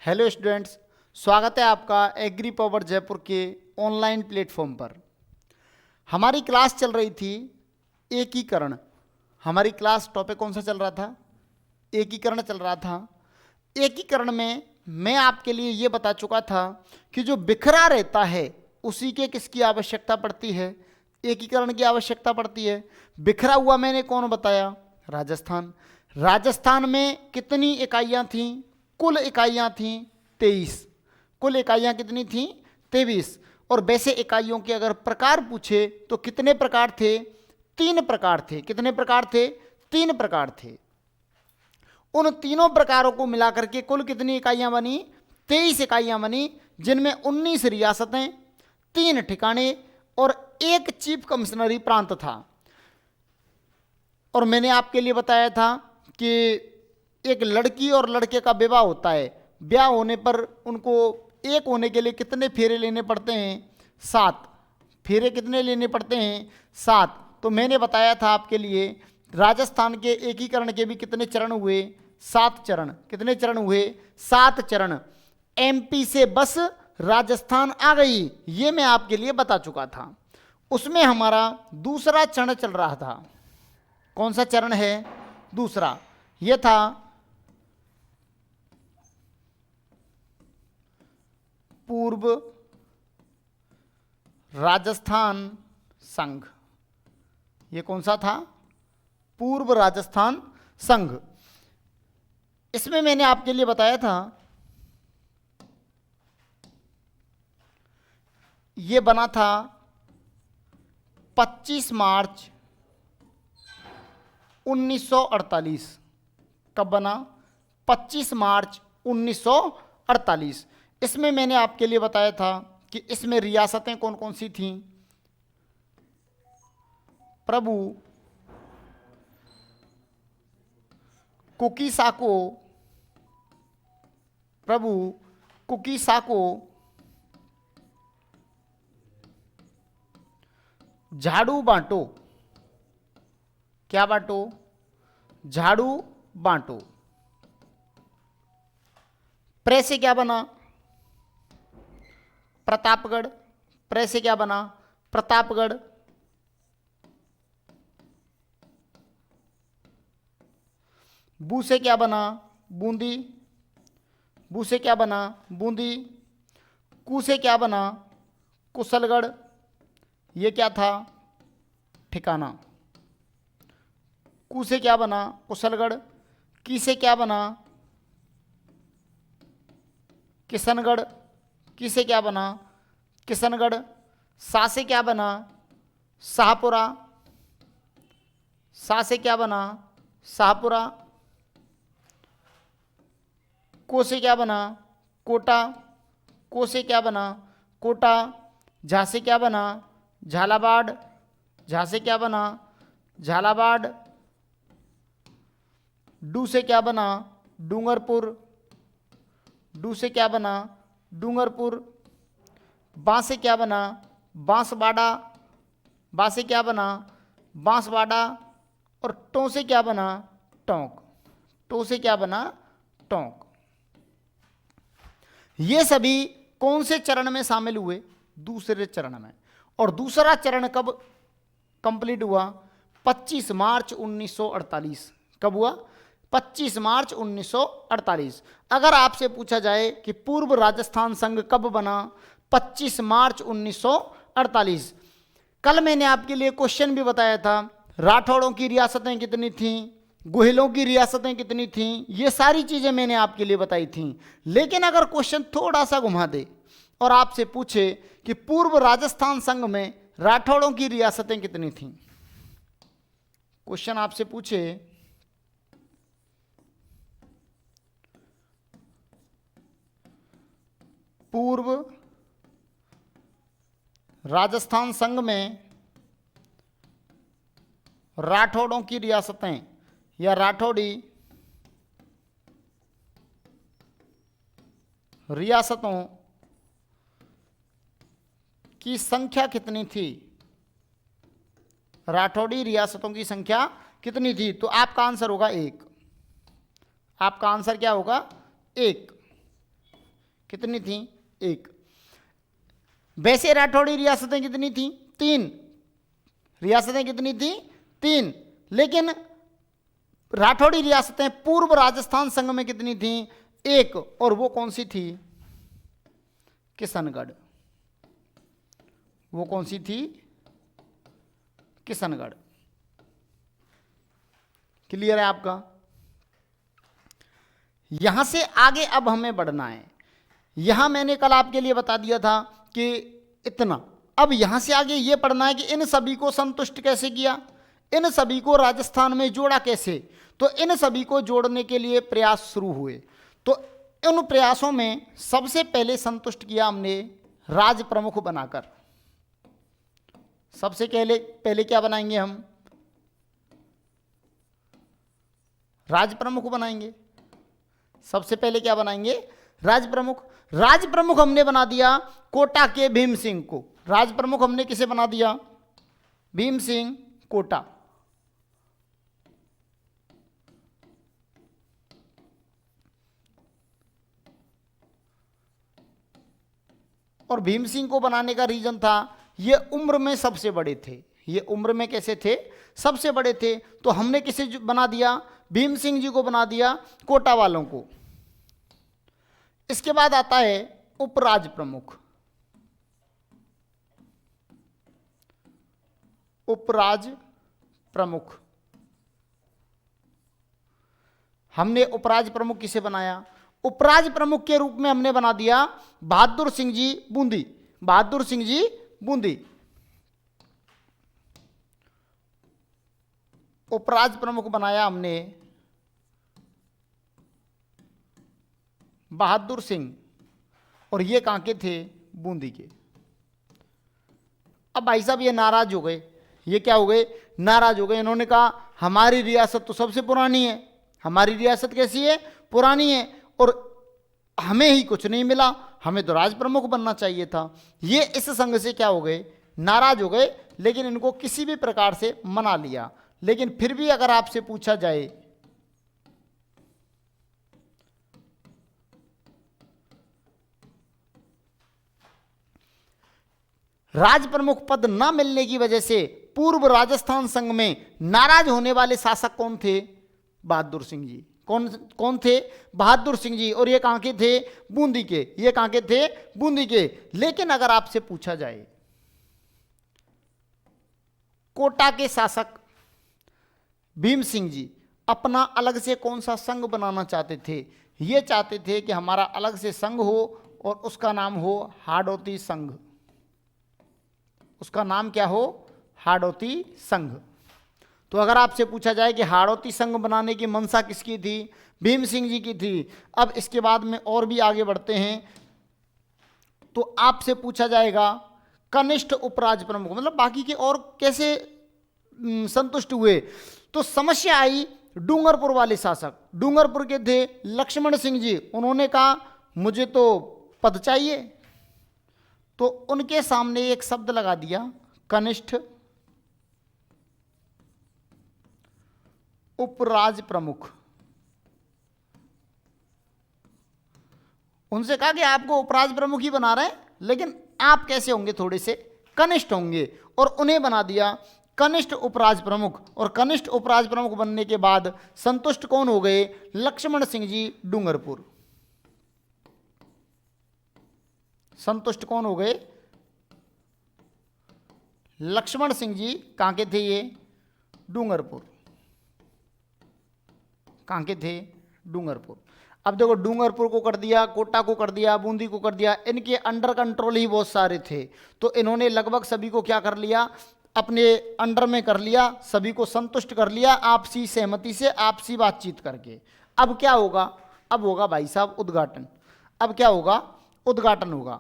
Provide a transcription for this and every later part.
Hello students, स्वागत है आपका एग्री पावर जयपुर के ऑनलाइन प्लेटफॉर्म पर। हमारी क्लास चल रही थी एकीकरण। हमारी क्लास टॉपिक कौन सा चल रहा था? एकीकरण चल रहा था। एकीकरण में मैं आपके लिए ये बता चुका था कि जो बिखरा रहता है उसी के किसकी आवश्यकता पड़ती है? एकीकरण की आवश्यकता पड़ती है। बिखरा हुआ मैंने कौन बताया? राजस्थान। राजस्थान में कितनी इकाइयाँ थीं? कुल इकाइयाँ थीं 23। कुल इकाइयाँ कितनी थीं? 23। और वैसे इकाइयों के अगर प्रकार पूछे तो कितने प्रकार थे? 3 प्रकार थे। कितने प्रकार थे? 3 प्रकार थे। उन तीनों प्रकारों को मिलाकर के कुल कितनी इकाइयाँ बनी? 23 इकाइयाँ बनी, जिनमें 19 रियासतें, 3 ठिकाने और 1 चीफ कमिश्नरी प्रांत था। और मैंने आपके लिए बताया था कि एक लड़की और लड़के का विवाह होता है। ब्याह होने पर उनको एक होने के लिए कितने फेरे लेने पड़ते हैं? 7 फेरे। कितने लेने पड़ते हैं? 7। तो मैंने बताया था आपके लिए राजस्थान के एकीकरण के भी कितने चरण हुए? 7 चरण। कितने चरण हुए? 7 चरण। एमपी से बस राजस्थान आ गई, ये मैं आपके लिए बता चुका था। उसमें हमारा दूसरा चरण चल रहा था। कौन सा चरण है? दूसरा। यह था पूर्व राजस्थान संघ। यह कौन सा था? पूर्व राजस्थान संघ। इसमें मैंने आपके लिए बताया था यह बना था 25 मार्च 1948। कब बना? 25 मार्च 1948। इसमें मैंने आपके लिए बताया था कि इसमें रियासतें कौन कौन सी थीं? प्रभु कुकीसाको, प्रभु कुकीसाको, झाड़ू बांटो। क्या बांटो? झाड़ू बांटो। प्रे से क्या बना? प्रतापगढ़। प्रे से क्या बना? प्रतापगढ़। बू से क्या बना? बूंदी। बू से क्या बना? बूंदी। कू से क्या बना? कुशलगढ़। ये क्या था? ठिकाना। कू से क्या बना? कुशलगढ़। की से क्या बना? किशनगढ़। की से क्या बना? किशनगढ़। सा से क्या बना? शाहपुरा। सा से क्या बना? शाहपुरा। को से क्या बना? कोटा। को से क्या बना? कोटा। झा से क्या बना? झालावाड़। झा से क्या बना? झालावाड़। डू से क्या बना? डूंगरपुर। डू से क्या बना? डूंगरपुर। बा से क्या बना? बांसवाड़ा। बा से क्या बना? बांसवाड़ा। और टों से क्या बना? टोंक। टो से क्या बना? टोंक। ये सभी कौन से चरण में शामिल हुए? दूसरे चरण में। और दूसरा चरण कब कंप्लीट हुआ? 25 मार्च 1948। कब हुआ? 25 मार्च 1948। अगर आपसे पूछा जाए कि पूर्व राजस्थान संघ कब बना? 25 मार्च 1948। कल मैंने आपके लिए क्वेश्चन भी बताया था, राठौड़ों की रियासतें कितनी थीं, गोहिलों की रियासतें कितनी थीं, ये सारी चीजें मैंने आपके लिए बताई थीं। लेकिन अगर क्वेश्चन थोड़ा सा घुमा दे और आपसे पूछे कि पूर्व राजस्थान संघ में राठौड़ों की रियासतें कितनी थीं, क्वेश्चन आपसे पूछे पूर्व राजस्थान संघ में राठौड़ों की रियासतें या राठौड़ी रियासतों की संख्या कितनी थी? राठौड़ी रियासतों की संख्या कितनी थी? तो आपका आंसर होगा 1। आपका आंसर क्या होगा? 1। कितनी थी? 1। वैसे राठौड़ी रियासतें कितनी थी? 3। रियासतें कितनी थी? 3। लेकिन राठौड़ी रियासतें पूर्व राजस्थान संघ में कितनी थी? 1। और वो कौन सी थी? किशनगढ़। वो कौन सी थी? किशनगढ़। क्लियर है आपका? यहां से आगे अब हमें बढ़ना है। यहां मैंने कल आपके लिए बता दिया था कि इतना, अब यहां से आगे ये पढ़ना है कि इन सभी को संतुष्ट कैसे किया, इन सभी को राजस्थान में जोड़ा कैसे। तो इन सभी को जोड़ने के लिए प्रयास शुरू हुए। तो उन प्रयासों में सबसे पहले संतुष्ट किया हमने राज प्रमुख बनाकर। सबसे पहले क्या बनाएंगे हम? राज प्रमुख बनाएंगे। सबसे पहले क्या बनाएंगे? राज प्रमुख। राज प्रमुख हमने बना दिया कोटा के भीम सिंह को। राज प्रमुख हमने किसे बना दिया? भीम सिंह कोटा। और भीम सिंह को बनाने का रीजन था, ये उम्र में सबसे बड़े थे। ये उम्र में कैसे थे? सबसे बड़े थे। तो हमने किसे बना दिया? भीम सिंह जी को बना दिया, कोटा वालों को। इसके बाद आता है उपराज प्रमुख। उपराज प्रमुख हमने उपराज प्रमुख किसे बनाया? उपराज प्रमुख के रूप में हमने बना दिया बहादुर सिंह जी बूंदी। बहादुर सिंह जी बूंदी उपराज प्रमुख बनाया हमने बहादुर सिंह, और ये कहां के थे? बूंदी के। अब भाई साहब ये नाराज हो गए। ये क्या हो गए? नाराज हो गए। इन्होंने कहा हमारी रियासत तो सबसे पुरानी है, हमारी रियासत कैसी है? पुरानी है, और हमें ही कुछ नहीं मिला, हमें तो राज प्रमुख बनना चाहिए था। ये इस संघ से क्या हो गए? नाराज हो गए। लेकिन इनको किसी भी प्रकार से मना लिया। लेकिन फिर भी अगर आपसे पूछा जाए राज प्रमुख पद न मिलने की वजह से पूर्व राजस्थान संघ में नाराज होने वाले शासक कौन थे? बहादुर सिंह जी। कौन थे? बहादुर सिंह जी। और ये कहां के थे? बूंदी के। ये कहां के थे? बूंदी के। लेकिन अगर आपसे पूछा जाए कोटा के शासक भीम सिंह जी अपना अलग से कौन सा संघ बनाना चाहते थे? ये चाहते थे कि हमारा अलग से संघ हो और उसका नाम हो हाड़ौती संघ। उसका नाम क्या हो? हाड़ौती संघ। तो अगर आपसे पूछा जाए कि हाड़ौती संघ बनाने की मंशा किसकी थी? भीम सिंह जी की थी। अब इसके बाद में और भी आगे बढ़ते हैं, तो आपसे पूछा जाएगा कनिष्ठ उपराज प्रमुख, मतलब बाकी के और कैसे संतुष्ट हुए? तो समस्या आई डूंगरपुर वाले शासक। डूंगरपुर के थे लक्ष्मण सिंह जी। उन्होंने कहा मुझे तो पद चाहिए। तो उनके सामने एक शब्द लगा दिया कनिष्ठ उपराज प्रमुख। उनसे कहा कि आपको उपराज प्रमुख ही बना रहे हैं, लेकिन आप कैसे होंगे? थोड़े से कनिष्ठ होंगे। और उन्हें बना दिया कनिष्ठ उपराज प्रमुख। और कनिष्ठ उपराज प्रमुख बनने के बाद संतुष्ट कौन हो गए? लक्ष्मण सिंह जी डूंगरपुर। संतुष्ट कौन हो गए? लक्ष्मण सिंह जी। कहां के थे ये? डूंगरपुर। कहां के थे? डूंगरपुर। अब देखो, डूंगरपुर को कर दिया, कोटा को कर दिया, बूंदी को कर दिया। इनके अंडर कंट्रोल ही बहुत सारे थे। तो इन्होंने लगभग सभी को क्या कर लिया? अपने अंडर में कर लिया, सभी को संतुष्ट कर लिया आपसी सहमति से, आपसी बातचीत करके। अब क्या होगा? अब होगा भाई साहब उद्घाटन। अब क्या होगा? उद्घाटन होगा।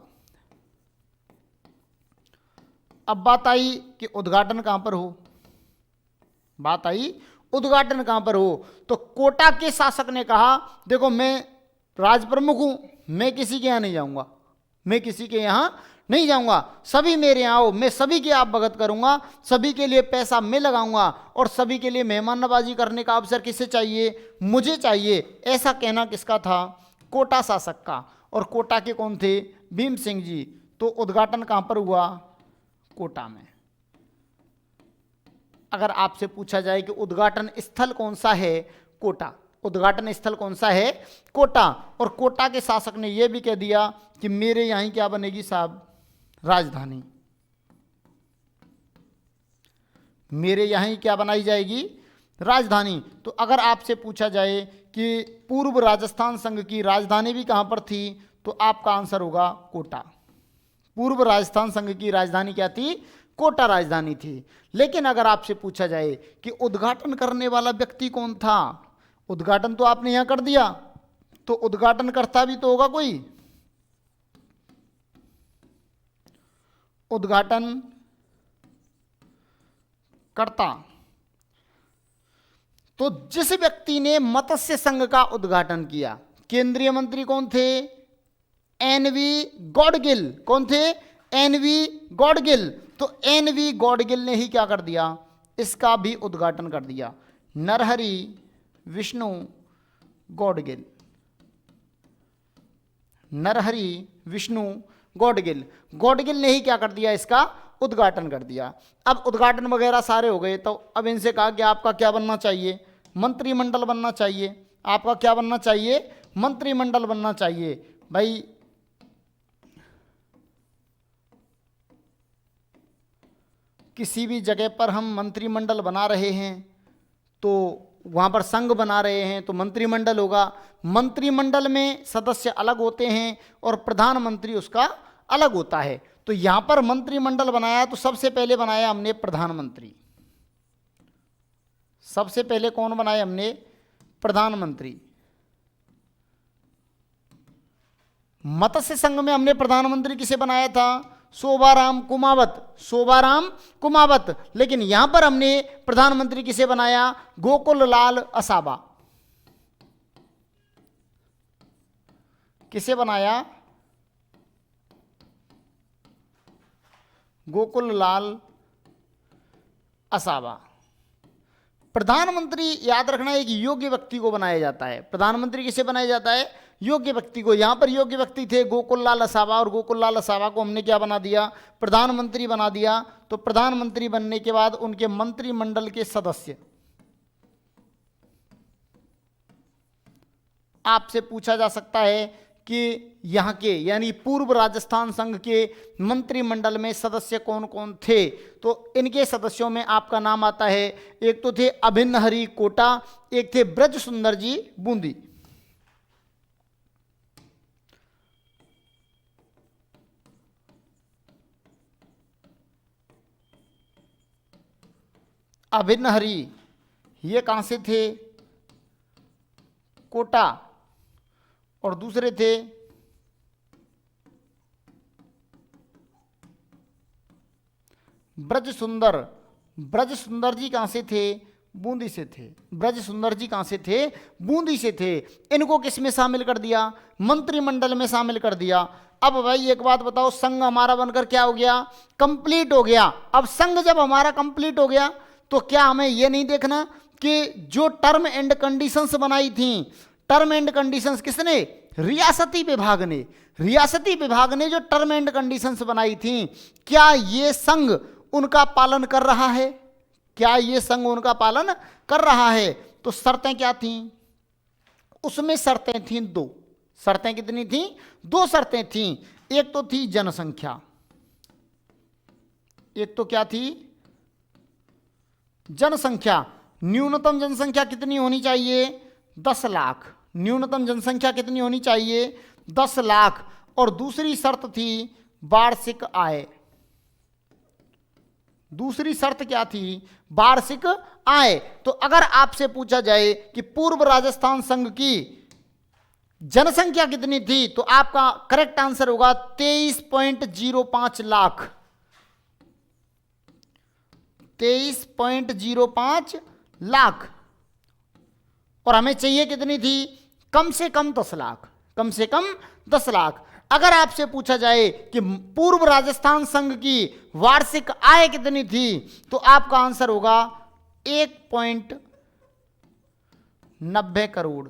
अब बात आई कि उद्घाटन कहां पर हो? बात आई उद्घाटन कहां पर हो? तो कोटा के शासक ने कहा देखो मैं राज प्रमुख हूं, मैं किसी के यहां नहीं जाऊंगा, मैं किसी के यहां नहीं जाऊंगा, सभी मेरे यहां आओ, मैं सभी की आप भगत करूंगा, सभी के लिए पैसा मैं लगाऊंगा, और सभी के लिए मेहमान नवाजी करने का अवसर किसे चाहिए? मुझे चाहिए। ऐसा कहना किसका था? कोटा शासक का। और कोटा के कौन थे? भीम सिंह जी। तो उद्घाटन कहां पर हुआ? कोटा में। अगर आपसे पूछा जाए कि उद्घाटन स्थल कौन सा है? कोटा। उद्घाटन स्थल कौन सा है? कोटा। और कोटा के शासक ने यह भी कह दिया कि मेरे यहां क्या बनेगी साहब? राजधानी। मेरे यहां क्या बनाई जाएगी? राजधानी। तो अगर आपसे पूछा जाए कि पूर्व राजस्थान संघ की राजधानी भी कहां पर थी, तो आपका आंसर होगा कोटा। पूर्व राजस्थान संघ की राजधानी क्या थी? कोटा राजधानी थी। लेकिन अगर आपसे पूछा जाए कि उद्घाटन करने वाला व्यक्ति कौन था? उद्घाटन तो आपने यहां कर दिया, तो उद्घाटन करता भी तो होगा कोई। उद्घाटन करता। तो जिस व्यक्ति ने मत्स्य संघ का उद्घाटन किया, केंद्रीय मंत्री कौन थे? एनवी गॉडगिल। कौन थे? एनवी गॉडगिल। तो एनवी गॉडगिल ने ही क्या कर दिया? इसका भी उद्घाटन कर दिया। नरहरि विष्णु गॉडगिल। नरहरि विष्णु गॉडगिल। गॉडगिल ने ही क्या कर दिया? इसका उद्घाटन कर दिया। अब उद्घाटन वगैरह सारे हो गए, तो अब इनसे कहा कि आपका क्या बनना चाहिए? मंत्रिमंडल बनना चाहिए। आपका क्या बनना चाहिए? मंत्रिमंडल बनना चाहिए। भाई किसी भी जगह पर हम मंत्रिमंडल बना रहे हैं तो वहाँ पर संघ बना रहे हैं तो मंत्रिमंडल होगा। मंत्रिमंडल में सदस्य अलग होते हैं और प्रधानमंत्री उसका अलग होता है। तो यहाँ पर मंत्रिमंडल बनाया तो सबसे पहले बनाया हमने प्रधानमंत्री। सबसे पहले कौन बनाया हमने? प्रधानमंत्री। मत्स्य संघ में हमने प्रधानमंत्री किसे बनाया था? शोभाराम कुमावत। शोभाराम कुमावत। लेकिन यहां पर हमने प्रधानमंत्री किसे बनाया? गोकुल लाल असाबा। किसे बनाया? गोकुल लाल असाबा। प्रधानमंत्री याद रखना एक योग्य व्यक्ति को बनाया जाता है। प्रधानमंत्री किसे बनाया जाता है? योग्य व्यक्ति को। यहां पर योग्य व्यक्ति थे गोकुल लाल असाबा, और गोकुल लाल असाबा को हमने क्या बना दिया? प्रधानमंत्री बना दिया। तो प्रधानमंत्री बनने के बाद उनके मंत्रिमंडल के सदस्य, आपसे पूछा जा सकता है कि यहाँ के यानी पूर्व राजस्थान संघ के मंत्रिमंडल में सदस्य कौन कौन थे? तो इनके सदस्यों में आपका नाम आता है, एक तो थे अभिन्न हरि कोटा, एक थे ब्रज सुंदर जी बूंदी। अभिन्न हरि ये कहां से थे? कोटा। और दूसरे थे ब्रज सुंदर। ब्रज सुंदर जी कहां से थे? बूंदी से थे। ब्रज सुंदर जी कहां से थे? बूंदी से थे। इनको किस में शामिल कर दिया? मंत्रिमंडल में शामिल कर दिया। अब भाई एक बात बताओ, संघ हमारा बनकर क्या हो गया? कंप्लीट हो गया। अब संघ जब हमारा कंप्लीट हो गया तो क्या हमें यह नहीं देखना कि जो टर्म एंड कंडीशंस बनाई थी, टर्म एंड कंडीशंस किसने? रियासती विभाग ने। रियासती विभाग ने जो टर्म एंड कंडीशंस बनाई थी, क्या ये संघ उनका पालन कर रहा है? क्या ये संघ उनका पालन कर रहा है? तो शर्तें क्या थी? उसमें शर्तें थी दो। शर्तें कितनी थी? दो शर्तें थी। एक तो थी जनसंख्या। एक तो क्या थी? जनसंख्या। न्यूनतम जनसंख्या कितनी होनी चाहिए? 10 लाख। न्यूनतम जनसंख्या कितनी होनी चाहिए? 10 लाख। और दूसरी शर्त थी वार्षिक आय। दूसरी शर्त क्या थी? वार्षिक आय। तो अगर आपसे पूछा जाए कि पूर्व राजस्थान संघ की जनसंख्या कितनी थी, तो आपका करेक्ट आंसर होगा 23.05 लाख। 23.05 लाख। और हमें चाहिए कितनी थी? कम से कम 10 लाख। कम से कम 10 लाख। अगर आपसे पूछा जाए कि पूर्व राजस्थान संघ की वार्षिक आय कितनी थी, तो आपका आंसर होगा 1.90 करोड़।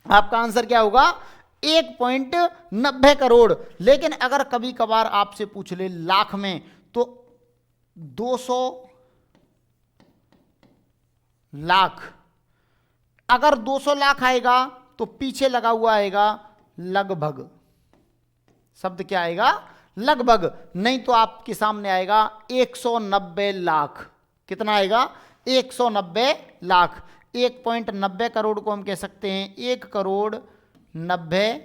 आपका आंसर क्या होगा? 1.90 करोड़। लेकिन अगर कभी कभार आपसे पूछ ले लाख में, तो 200 लाख। अगर 200 लाख आएगा तो पीछे लगा हुआ आएगा लगभग। शब्द क्या आएगा? लगभग। नहीं तो आपके सामने आएगा 190 लाख। कितना आएगा? 190 लाख। 1.90 करोड़ को हम कह सकते हैं 1 करोड़ 90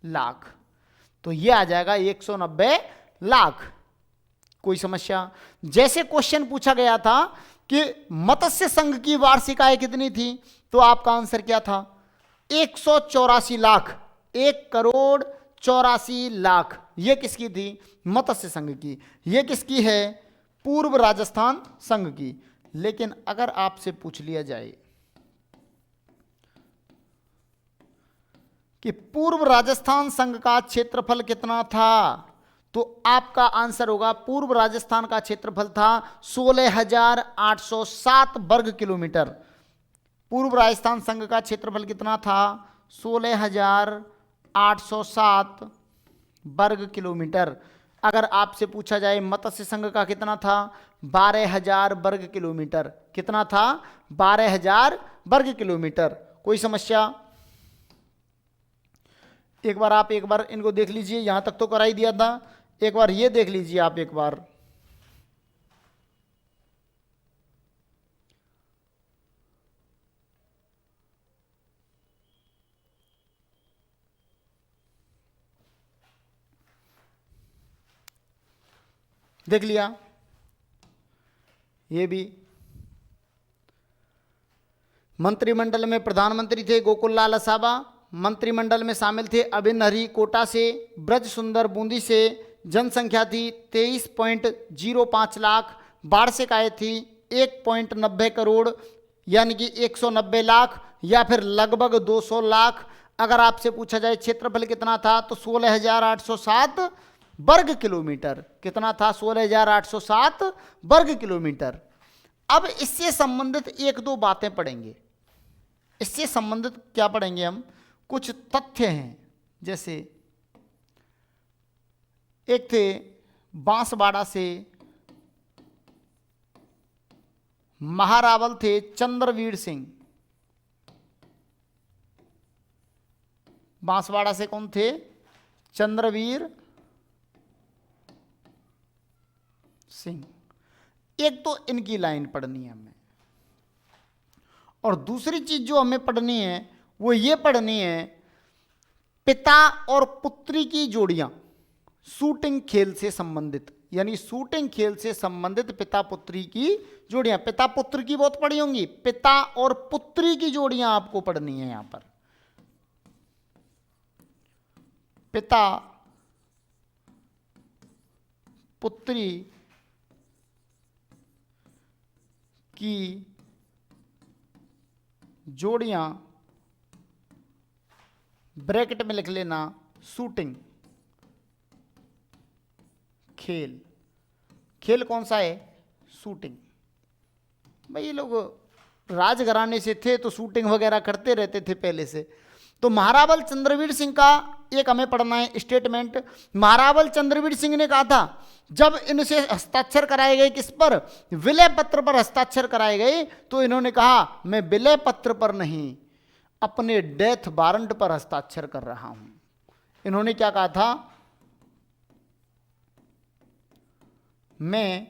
लाख। तो ये आ जाएगा 190 लाख। कोई समस्या? जैसे क्वेश्चन पूछा गया था कि मत्स्य संघ की वार्षिक आय कितनी थी, तो आपका आंसर क्या था? 184 लाख। 1 करोड़ 84 लाख। ये किसकी थी? मत्स्य संघ की। ये किसकी है? पूर्व राजस्थान संघ की। लेकिन अगर आपसे पूछ लिया जाए कि पूर्व राजस्थान संघ का क्षेत्रफल कितना था, तो आपका आंसर होगा पूर्व राजस्थान का क्षेत्रफल था 16,807 वर्ग किलोमीटर। पूर्व राजस्थान संघ का क्षेत्रफल कितना था? 16,807 वर्ग किलोमीटर। अगर आपसे पूछा जाए मत्स्य संघ का कितना था? 12,000 वर्ग किलोमीटर। कितना था? 12,000 वर्ग किलोमीटर। कोई समस्या? एक बार इनको देख लीजिए, यहां तक तो करा ही दिया था। एक बार ये देख लीजिए आप, एक बार देख लिया। ये भी मंत्रिमंडल में प्रधानमंत्री थे गोकुल लाल असाबा। मंत्रिमंडल में शामिल थे अभिन हरी कोटा से, ब्रज सुंदर बूंदी से। जनसंख्या थी 23.05 लाख। वार्षिक आय थी 1.90 करोड़, यानी कि 190 लाख या फिर लगभग 200 लाख। अगर आपसे पूछा जाए क्षेत्रफल कितना था, तो 16,807 वर्ग किलोमीटर। कितना था? 16,807 वर्ग किलोमीटर। अब इससे संबंधित एक दो बातें पढ़ेंगे। इससे संबंधित क्या पढ़ेंगे हम? कुछ तथ्य हैं। जैसे एक थे बांसवाड़ा से महारावल थे चंद्रवीर सिंह। बांसवाड़ा से कौन थे? चंद्रवीर सिंह। एक तो इनकी लाइन पढ़नी है हमें, और दूसरी चीज जो हमें पढ़नी है वो ये पढ़नी है, पिता और पुत्री की जोड़ियां शूटिंग खेल से संबंधित, यानी शूटिंग खेल से संबंधित पिता पुत्री की जोड़ियां। पिता पुत्र की बहुत पढ़ी होंगी, पिता और पुत्री की जोड़ियां आपको पढ़नी है यहां पर। पिता पुत्री की जोड़ियां, ब्रैकेट में लिख लेना शूटिंग खेल। खेल कौन सा है? शूटिंग। भाई ये लोग राजघराने से थे तो शूटिंग वगैरह करते रहते थे पहले से। तो महारावल चंद्रवीर सिंह का एक हमें पढ़ना है स्टेटमेंट। महारावल चंद्रवीर सिंह ने कहा था, जब इनसे हस्ताक्षर कराए गए, किस पर? विलय पत्र पर हस्ताक्षर कराए गए, तो इन्होंने कहा मैं विलय पत्र पर नहीं, अपने डेथ वारंट पर हस्ताक्षर कर रहा हूं। इन्होंने क्या कहा था? मैं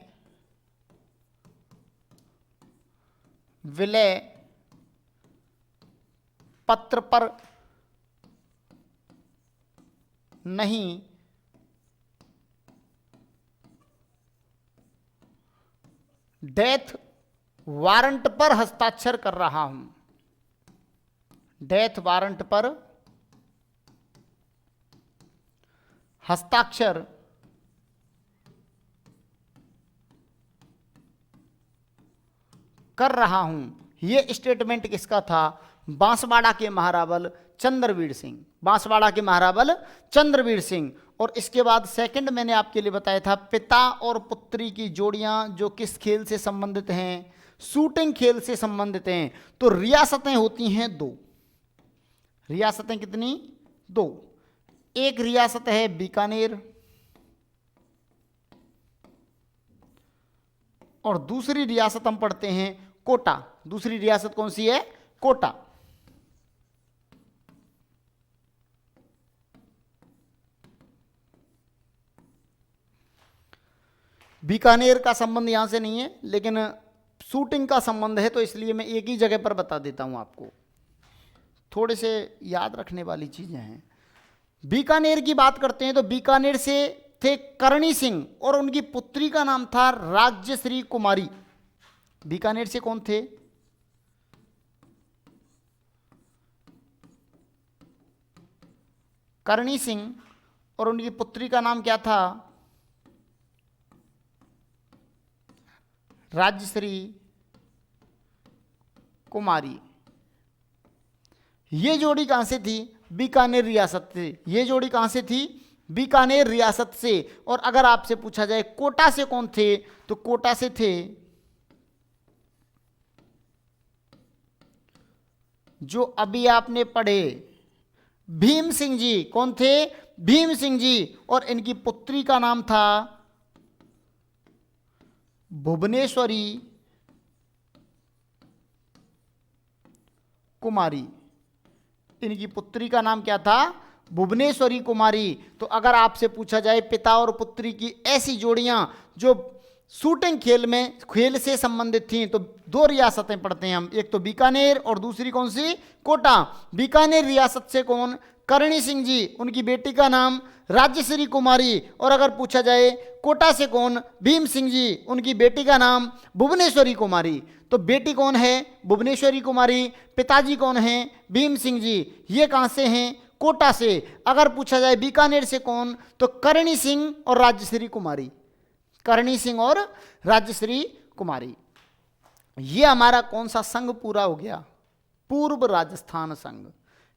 विलय पत्र पर नहीं, डेथ वारंट पर हस्ताक्षर कर रहा हूं। डेथ वारंट पर हस्ताक्षर कर रहा हूं। यह स्टेटमेंट किसका था? बांसवाड़ा के महारावल चंद्रवीर सिंह। बांसवाड़ा के महारावल चंद्रवीर सिंह। और इसके बाद सेकंड मैंने आपके लिए बताया था, पिता और पुत्री की जोड़ियां जो किस खेल से संबंधित हैं? शूटिंग खेल से संबंधित हैं। तो रियासतें होती हैं 2। रियासतें कितनी? दो। एक रियासत है बीकानेर और दूसरी रियासत हम पढ़ते हैं कोटा। दूसरी रियासत कौन सी है? कोटा। बीकानेर का संबंध यहां से नहीं है, लेकिन शूटिंग का संबंध है, तो इसलिए मैं एक ही जगह पर बता देता हूं आपको। थोड़े से याद रखने वाली चीजें हैं। बीकानेर की बात करते हैं तो बीकानेर से थे करणी सिंह और उनकी पुत्री का नाम था राज्यश्री कुमारी। बीकानेर से कौन थे? करणी सिंह और उनकी पुत्री का नाम क्या था? राज्यश्री कुमारी। ये जोड़ी कहां से थी? बीकानेर रियासत से। ये जोड़ी कहां से थी? बीकानेर रियासत से। और अगर आपसे पूछा जाए कोटा से कौन थे, तो कोटा से थे जो अभी आपने पढ़े भीम सिंह जी। कौन थे? भीम सिंह जी। और इनकी पुत्री का नाम था भुवनेश्वरी कुमारी। इनकी पुत्री का नाम क्या था? भुवनेश्वरी कुमारी। तो अगर आपसे पूछा जाए पिता और पुत्री की ऐसी जोड़ियां जो शूटिंग खेल से संबंधित थी, तो दो रियासतें पढ़ते हैं हम, एक तो बीकानेर और दूसरी कौन सी? कोटा। बीकानेर रियासत से कौन? करणी सिंह जी, उनकी बेटी का नाम राज्यश्री कुमारी। और अगर पूछा जाए कोटा से कौन? भीम सिंह जी, उनकी बेटी का नाम भुवनेश्वरी कुमारी। तो बेटी कौन है? भुवनेश्वरी कुमारी। पिताजी कौन है? भीम सिंह जी। ये कहां से हैं? कोटा से। अगर पूछा जाए बीकानेर से कौन, तो करणी सिंह और राज्यश्री कुमारी। करणी सिंह और राज्यश्री कुमारी। ये हमारा कौन सा संघ पूरा हो गया? पूर्व राजस्थान संघ।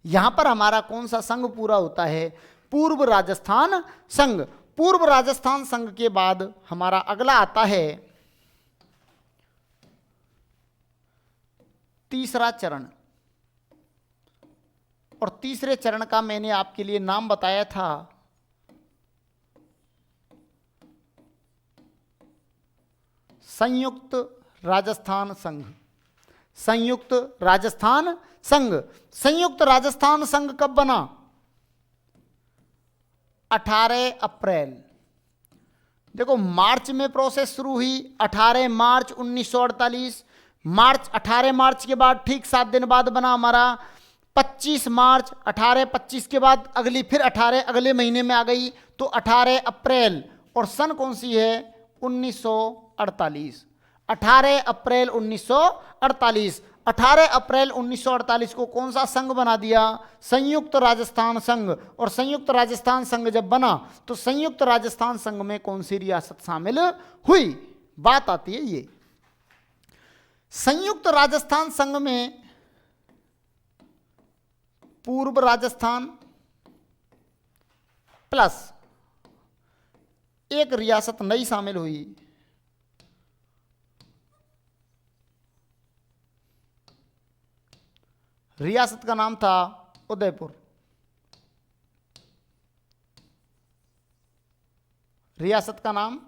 यहां पर हमारा कौन सा संघ पूरा होता है? पूर्व राजस्थान संघ। पूर्व राजस्थान संघ के बाद हमारा अगला आता है तीसरा चरण। और तीसरे चरण का मैंने आपके लिए नाम बताया था संयुक्त राजस्थान संघ। संयुक्त राजस्थान संघ। संयुक्त राजस्थान संघ कब बना? 18 अप्रैल। देखो, मार्च में प्रोसेस शुरू हुई 18 मार्च 1948। 18 मार्च के बाद ठीक 7 दिन बाद बना हमारा 25 मार्च। 18-25 के बाद अगली फिर 18 अगले महीने में आ गई, तो 18 अप्रैल। और सन कौन सी है? 1948। 18 अप्रैल 1948। 18 अप्रैल 1948 को कौन सा संघ बना दिया? संयुक्त राजस्थान संघ। और संयुक्त राजस्थान संघ जब बना, तो संयुक्त राजस्थान संघ में कौन सी रियासत शामिल हुई? बात आती है ये। संयुक्त राजस्थान संघ में पूर्व राजस्थान प्लस एक रियासत नई शामिल हुई, रियासत का नाम था उदयपुर। रियासत का नाम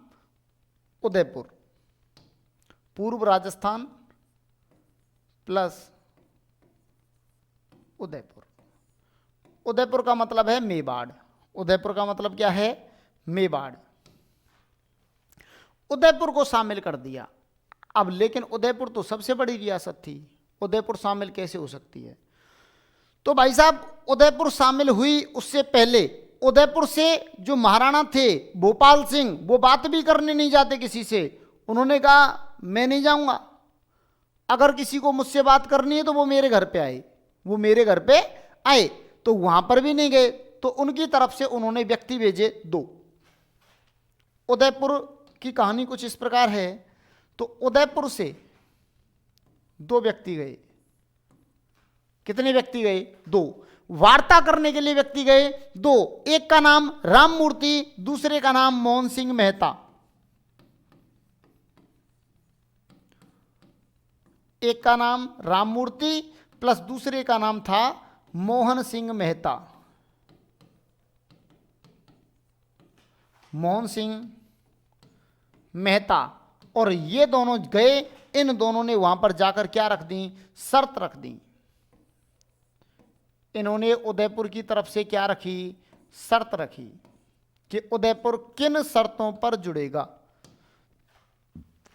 उदयपुर। पूर्व राजस्थान प्लस उदयपुर। उदयपुर का मतलब है मेवाड़। उदयपुर का मतलब क्या है? मेवाड़। उदयपुर को शामिल कर दिया। अब लेकिन उदयपुर तो सबसे बड़ी रियासत थी, उदयपुर शामिल कैसे हो सकती है? तो भाई साहब, उदयपुर शामिल हुई उससे पहले उदयपुर से जो महाराणा थे भोपाल सिंह, वो बात भी करने नहीं जाते किसी से। उन्होंने कहा मैं नहीं जाऊंगा, अगर किसी को मुझसे बात करनी है तो वो मेरे घर पे आए। वो मेरे घर पे आए, तो वहां पर भी नहीं गए। तो उनकी तरफ से उन्होंने व्यक्ति भेजे 2। उदयपुर की कहानी कुछ इस प्रकार है। तो उदयपुर से 2 व्यक्ति गए। कितने व्यक्ति गए? 2। वार्ता करने के लिए व्यक्ति गए 2। एक का नाम राममूर्ति, दूसरे का नाम मोहन सिंह मेहता। एक का नाम राममूर्ति प्लस दूसरे का नाम था मोहन सिंह मेहता। मोहन सिंह मेहता, और ये दोनों गए, इन दोनों ने वहां पर जाकर क्या रख दी, शर्त रख दी। इन्होंने उदयपुर की तरफ से क्या रखी, शर्त रखी कि उदयपुर किन शर्तों पर जुड़ेगा,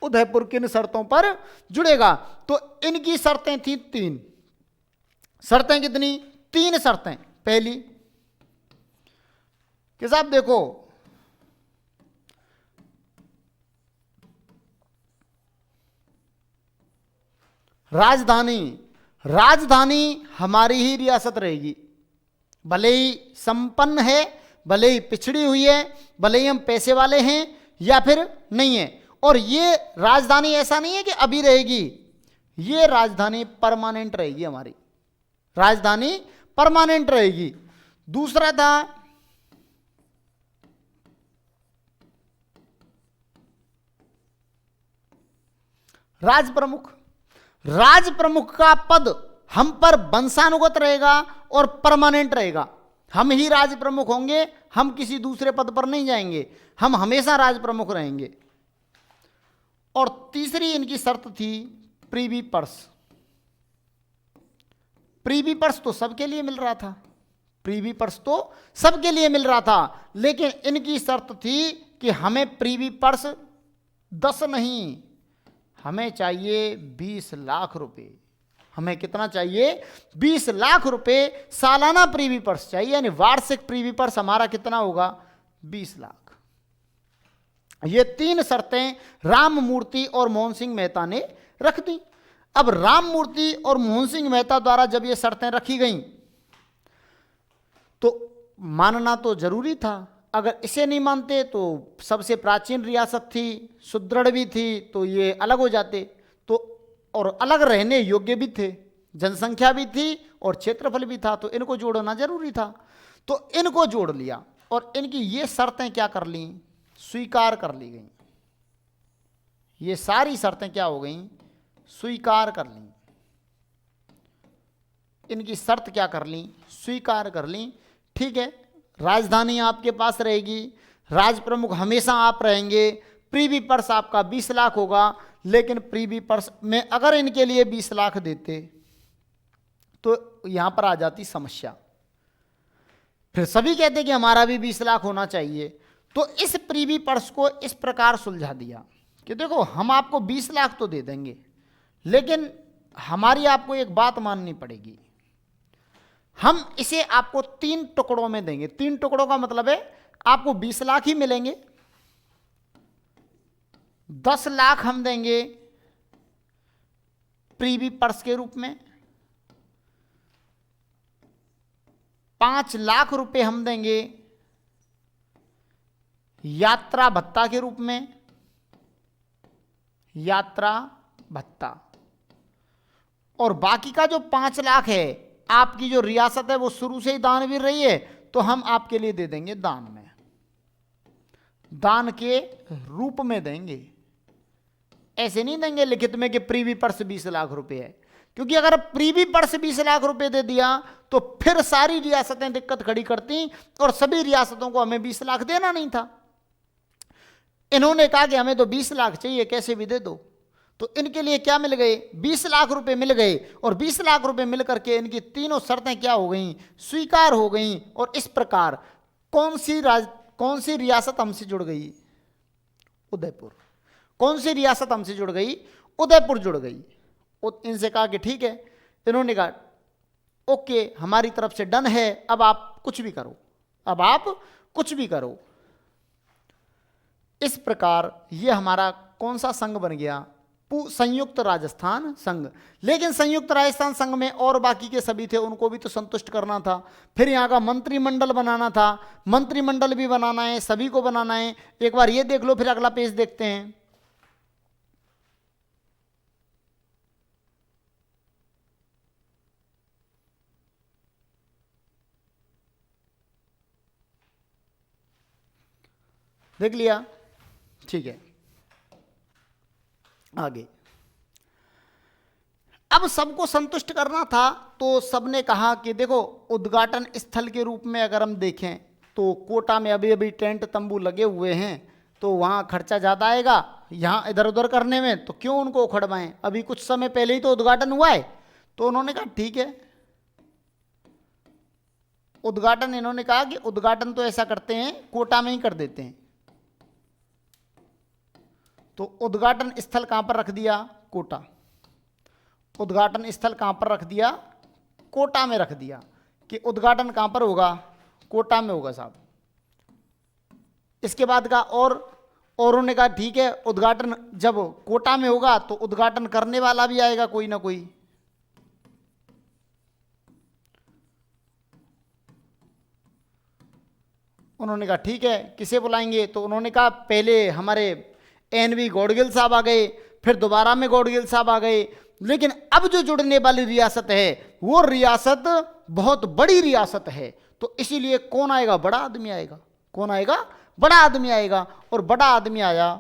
उदयपुर किन शर्तों पर जुड़ेगा। तो इनकी शर्तें थी 3। शर्तें कितनी, 3 शर्तें। पहली कि साहब देखो, राजधानी, राजधानी हमारी ही रियासत रहेगी, भले ही संपन्न है, भले ही पिछड़ी हुई है, भले ही हम पैसे वाले हैं या फिर नहीं है। और ये राजधानी ऐसा नहीं है कि अभी रहेगी, ये राजधानी परमानेंट रहेगी, हमारी राजधानी परमानेंट रहेगी। दूसरा था राज प्रमुख, राज प्रमुख का पद हम पर वंशानुगत रहेगा और परमानेंट रहेगा, हम ही राज प्रमुख होंगे, हम किसी दूसरे पद पर नहीं जाएंगे, हम हमेशा राज प्रमुख रहेंगे। और तीसरी इनकी शर्त थी प्रीवी पर्स। प्रीवी पर्स तो सबके लिए मिल रहा था, प्रीवी पर्स तो सबके लिए मिल रहा था, लेकिन इनकी शर्त थी कि हमें प्रीवी पर्स 10 नहीं, हमें चाहिए 20 लाख रुपए। हमें कितना चाहिए, 20 लाख रुपए सालाना प्रीवी पर्स चाहिए, यानी वार्षिक प्रीवी पर्स हमारा कितना होगा, 20 लाख। ये 3 शर्तें राममूर्ति और मोहन सिंह मेहता ने रख दी। अब राममूर्ति और मोहन सिंह मेहता द्वारा जब ये शर्तें रखी गईं तो मानना तो जरूरी था, अगर इसे नहीं मानते तो सबसे प्राचीन रियासत थी, सुदृढ़ भी थी, तो ये अलग हो जाते, तो और अलग रहने योग्य भी थे, जनसंख्या भी थी और क्षेत्रफल भी था, तो इनको जोड़ना जरूरी था। तो इनको जोड़ लिया और इनकी ये शर्तें क्या कर ली, स्वीकार कर ली गई। ये सारी शर्तें क्या हो गई, स्वीकार कर ली। इनकी शर्त क्या कर ली, स्वीकार कर ली। ठीक है, राजधानी आपके पास रहेगी, राज प्रमुख हमेशा आप रहेंगे, प्रीवी पर्स आपका 20 लाख होगा, लेकिन प्रीवी पर्स में अगर इनके लिए 20 लाख देते तो यहां पर आ जाती समस्या। फिर सभी कहते कि हमारा भी 20 लाख होना चाहिए। तो इस प्रीवी पर्स को इस प्रकार सुलझा दिया कि देखो, हम आपको 20 लाख तो दे देंगे, लेकिन हमारी आपको एक बात माननी पड़ेगी, हम इसे आपको 3 टुकड़ों में देंगे। 3 टुकड़ों का मतलब है आपको 20 लाख ही मिलेंगे, 10 लाख हम देंगे प्रीवी पर्स के रूप में, 5 लाख रुपए हम देंगे यात्रा भत्ता के रूप में, यात्रा भत्ता, और बाकी का जो 5 लाख है, आपकी जो रियासत है वो शुरू से ही दानवीर रही है, तो हम आपके लिए दे देंगे दान में, दान के रूप में देंगे। ऐसे नहीं देंगे लिखित में कि प्रीवी पर्स 20 लाख रुपए है, क्योंकि अगर प्रीवी पर्स 20 लाख रुपए दे दिया तो फिर सारी रियासतें दिक्कत खड़ी करती और सभी रियासतों को हमें 20 लाख देना नहीं था। इन्होंने कहा कि हमें तो 20 लाख चाहिए, कैसे भी दे दो। तो इनके लिए क्या मिल गए, 20 लाख रुपए मिल गए, और 20 लाख रुपए मिल करके इनकी तीनों शर्तें क्या हो गई, स्वीकार हो गई। और इस प्रकार कौन सी रियासत हमसे जुड़ गई, उदयपुर। कौन सी रियासत हमसे जुड़ गई, उदयपुर जुड़ गई। इनसे कहा कि ठीक है, इन्होंने कहा ओके, हमारी तरफ से डन है, अब आप कुछ भी करो, अब आप कुछ भी करो। इस प्रकार ये हमारा कौन सा संघ बन गया, संयुक्त राजस्थान संघ। लेकिन संयुक्त राजस्थान संघ में और बाकी के सभी थे, उनको भी तो संतुष्ट करना था। फिर यहाँ का मंत्रिमंडल बनाना था, मंत्रिमंडल भी बनाना है, सभी को बनाना है। एक बार ये देख लो, फिर अगला पेज देखते हैं। देख लिया, ठीक है, आगे। अब सबको संतुष्ट करना था, तो सबने कहा कि देखो, उद्घाटन स्थल के रूप में अगर हम देखें तो कोटा में अभी अभी टेंट तंबू लगे हुए हैं, तो वहाँ खर्चा ज़्यादा आएगा यहाँ इधर उधर करने में, तो क्यों उनको उखड़वाएं, अभी कुछ समय पहले ही तो उद्घाटन हुआ है। तो उन्होंने कहा ठीक है, उद्घाटन, इन्होंने कहा कि उद्घाटन तो ऐसा करते हैं कोटा में ही कर देते हैं। तो उद्घाटन स्थल कहाँ पर रख दिया, कोटा। उद्घाटन स्थल कहाँ पर रख दिया, कोटा में रख दिया, कि उद्घाटन कहाँ पर होगा, कोटा में होगा साहब। इसके बाद का और उन्होंने कहा ठीक है, उद्घाटन जब कोटा में होगा तो उद्घाटन करने वाला भी आएगा कोई ना कोई। उन्होंने कहा ठीक है, किसे बुलाएंगे, तो उन्होंने कहा पहले हमारे एनवी गौडगिल साहब आ गए, फिर दोबारा में गौडगिल साहब आ गए, लेकिन अब जो जुड़ने वाली रियासत है वो रियासत बहुत बड़ी रियासत है, तो इसीलिए कौन आएगा, बड़ा आदमी आएगा। कौन आएगा, बड़ा आदमी आएगा। और बड़ा आदमी आया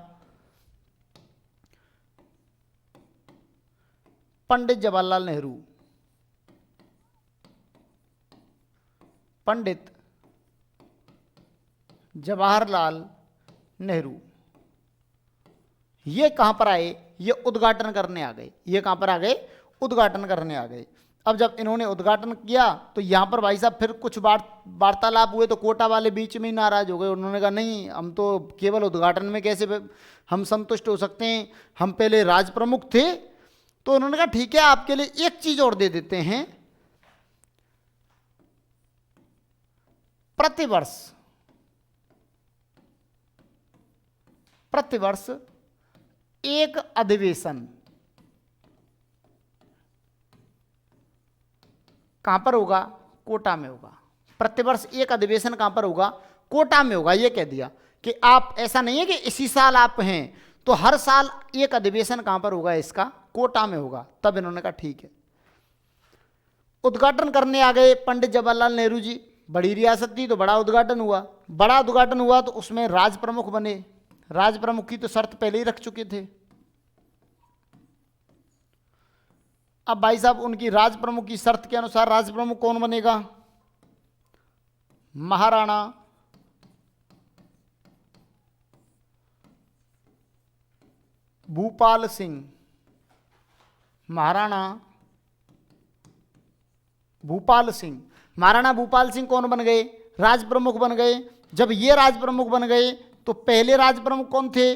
पंडित जवाहरलाल नेहरू। पंडित जवाहरलाल नेहरू ये कहां पर आए, ये उद्घाटन करने आ गए। ये कहां पर आ गए, उद्घाटन करने आ गए। अब जब इन्होंने उद्घाटन किया तो यहां पर भाई साहब फिर कुछ वार्तालाप हुए, तो कोटा वाले बीच में ही नाराज हो गए। उन्होंने कहा नहीं, हम तो केवल उद्घाटन में कैसे हम संतुष्ट हो सकते हैं, हम पहले राज प्रमुख थे। तो उन्होंने कहा ठीक है, आपके लिए एक चीज और दे देते हैं, प्रतिवर्ष एक अधिवेशन। कहां पर होगा, कोटा में होगा। प्रतिवर्ष एक अधिवेशन कहां पर होगा, कोटा में होगा। यह कह दिया कि आप, ऐसा नहीं है कि इसी साल आप हैं, तो हर साल एक अधिवेशन कहां पर होगा, इसका कोटा में होगा। तब इन्होंने कहा ठीक है। उद्घाटन करने आ गए पंडित जवाहरलाल नेहरू जी। बड़ी रियासत थी तो बड़ा उद्घाटन हुआ। बड़ा उद्घाटन हुआ तो उसमें राज प्रमुख बने। राज प्रमुख की तो शर्त पहले ही रख चुके थे। अब भाई साहब उनकी राज प्रमुख की शर्त के अनुसार राज प्रमुख कौन बनेगा, महाराणा भूपाल सिंह। महाराणा भूपाल सिंह, महाराणा भूपाल सिंह कौन बन गए, राज प्रमुख बन गए। जब ये राज प्रमुख बन गए तो पहले राज प्रमुख कौन थे,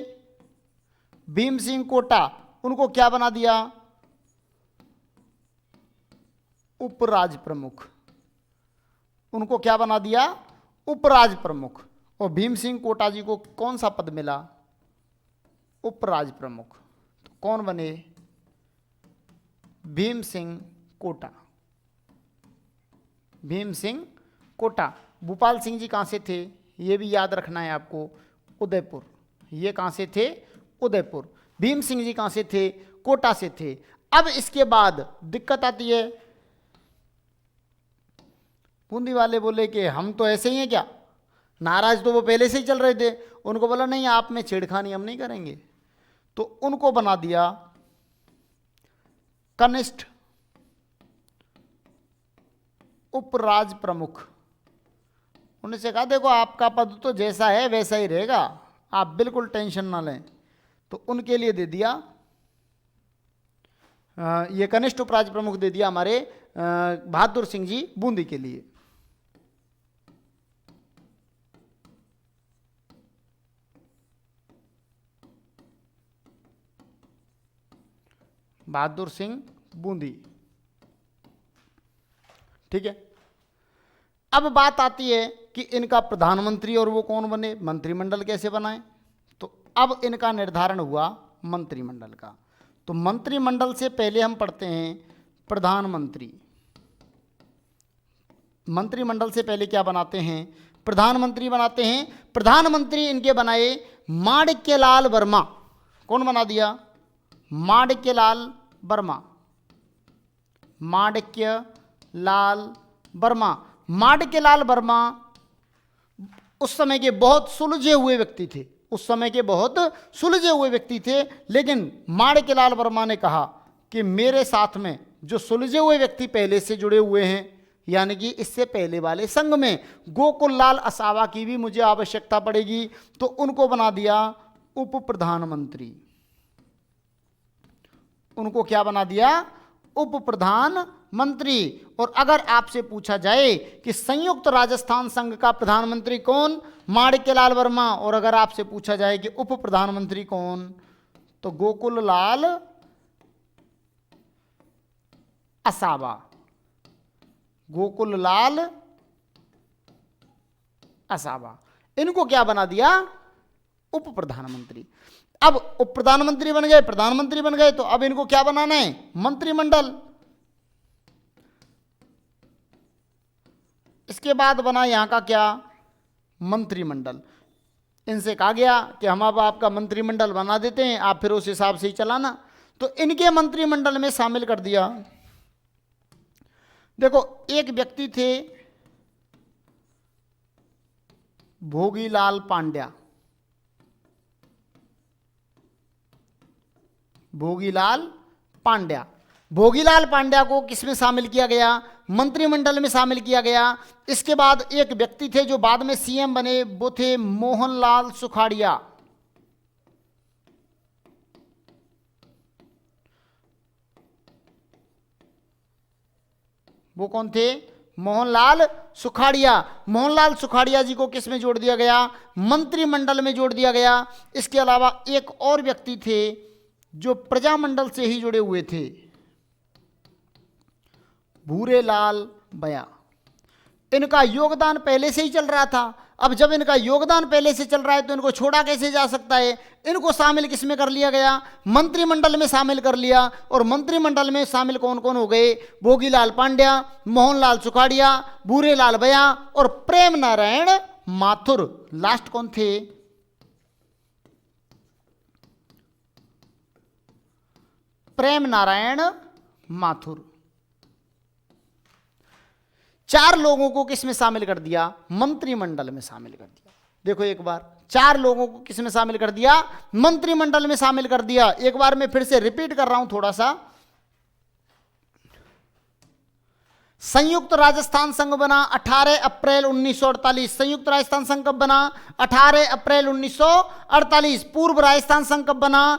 भीम सिंह कोटा। उनको क्या बना दिया, उपराज प्रमुख। उनको क्या बना दिया, उपराज प्रमुख। और भीम सिंह कोटा जी को कौन सा पद मिला, उपराज प्रमुख। तो कौन बने, भीम सिंह कोटा। भीम सिंह कोटा। भूपाल सिंह जी कहां से थे, ये भी याद रखना है आपको, उदयपुर। ये कहां से थे, उदयपुर। भीम सिंह जी कहां से थे, कोटा से थे। अब इसके बाद दिक्कत आती है, बूंदी वाले बोले कि हम तो ऐसे ही हैं क्या, नाराज तो वो पहले से ही चल रहे थे। उनको बोला नहीं, आप में छेड़खानी हम नहीं करेंगे। तो उनको बना दिया कनिष्ठ उपराज प्रमुख। उनसे कहा देखो आपका पद तो जैसा है वैसा ही रहेगा, आप बिल्कुल टेंशन ना लें। तो उनके लिए दे दिया, ये कनिष्ठ उपराज प्रमुख दे दिया हमारे बहादुर सिंह जी बूंदी के लिए। बहादुर सिंह बूंदी, ठीक है। अब बात आती है कि इनका प्रधानमंत्री और वो कौन बने, मंत्रिमंडल कैसे बनाए। तो अब इनका निर्धारण हुआ मंत्रिमंडल का। तो मंत्रिमंडल से पहले हम पढ़ते हैं प्रधानमंत्री। मंत्रिमंडल से पहले क्या बनाते हैं, प्रधानमंत्री बनाते हैं। प्रधानमंत्री इनके बनाए माणिक्यलाल वर्मा। कौन बना दिया, माणिक्यलाल वर्मा। माणिक्यलाल वर्मा। माणिक्यलाल वर्मा उस समय के बहुत सुलझे हुए व्यक्ति थे। उस समय के बहुत सुलझे हुए व्यक्ति थे, लेकिन माणिक्यलाल वर्मा ने कहा कि मेरे साथ में जो सुलझे हुए व्यक्ति पहले से जुड़े हुए हैं, यानी कि इससे पहले वाले संघ में गोकुल लाल असावा की भी मुझे आवश्यकता पड़ेगी, तो उनको बना दिया उप प्रधानमंत्री। उनको क्या बना दिया? उप प्रधानमंत्री। और अगर आपसे पूछा जाए कि संयुक्त राजस्थान संघ का प्रधानमंत्री कौन? माणिक्यलाल वर्मा। और अगर आपसे पूछा जाए कि उप प्रधानमंत्री कौन, तो गोकुल लाल असावा। गोकुल लाल असावा, इनको क्या बना दिया? उप प्रधानमंत्री। अब उप प्रधानमंत्री बन गए, प्रधानमंत्री बन गए, तो अब इनको क्या बनाना है? मंत्रिमंडल। इसके बाद बना यहां का क्या? मंत्रिमंडल। इनसे कहा गया कि हम अब आपका मंत्रिमंडल बना देते हैं, आप फिर उस हिसाब से ही चलाना। तो इनके मंत्रिमंडल में शामिल कर दिया। देखो, एक व्यक्ति थे भोगीलाल पांड्या। भोगीलाल पांड्या। भोगीलाल पांड्या को किसमें शामिल किया गया? मंत्रिमंडल में शामिल किया गया। इसके बाद एक व्यक्ति थे जो बाद में सीएम बने, वो थे मोहनलाल सुखाड़िया। वो कौन थे? मोहनलाल सुखाड़िया। मोहनलाल सुखाड़िया जी को किस में जोड़ दिया गया? मंत्रिमंडल में जोड़ दिया गया। इसके अलावा एक और व्यक्ति थे जो प्रजामंडल से ही जुड़े हुए थे, भूरेलाल बया। इनका योगदान पहले से ही चल रहा था। अब जब इनका योगदान पहले से चल रहा है तो इनको छोड़ा कैसे जा सकता है? इनको शामिल किस में कर लिया गया? मंत्रिमंडल में शामिल कर लिया। और मंत्रिमंडल में शामिल कौन कौन हो गए? भोगीलाल पांड्या, मोहनलाल सुखाड़िया, भूरेलाल बया और प्रेम नारायण माथुर। लास्ट कौन थे? प्रेम नारायण माथुर। 4 लोगों को किस में शामिल कर दिया? मंत्रिमंडल में शामिल कर दिया। देखो एक बार, 4 लोगों को किस में शामिल कर दिया? मंत्रिमंडल में शामिल कर दिया। एक बार मैं फिर से रिपीट कर रहा हूं थोड़ा सा। संयुक्त राजस्थान संघ बना 18 अप्रैल 1948। संयुक्त राजस्थान संघ कब बना? 18 अप्रैल 1948। पूर्व राजस्थान संघ कब बना?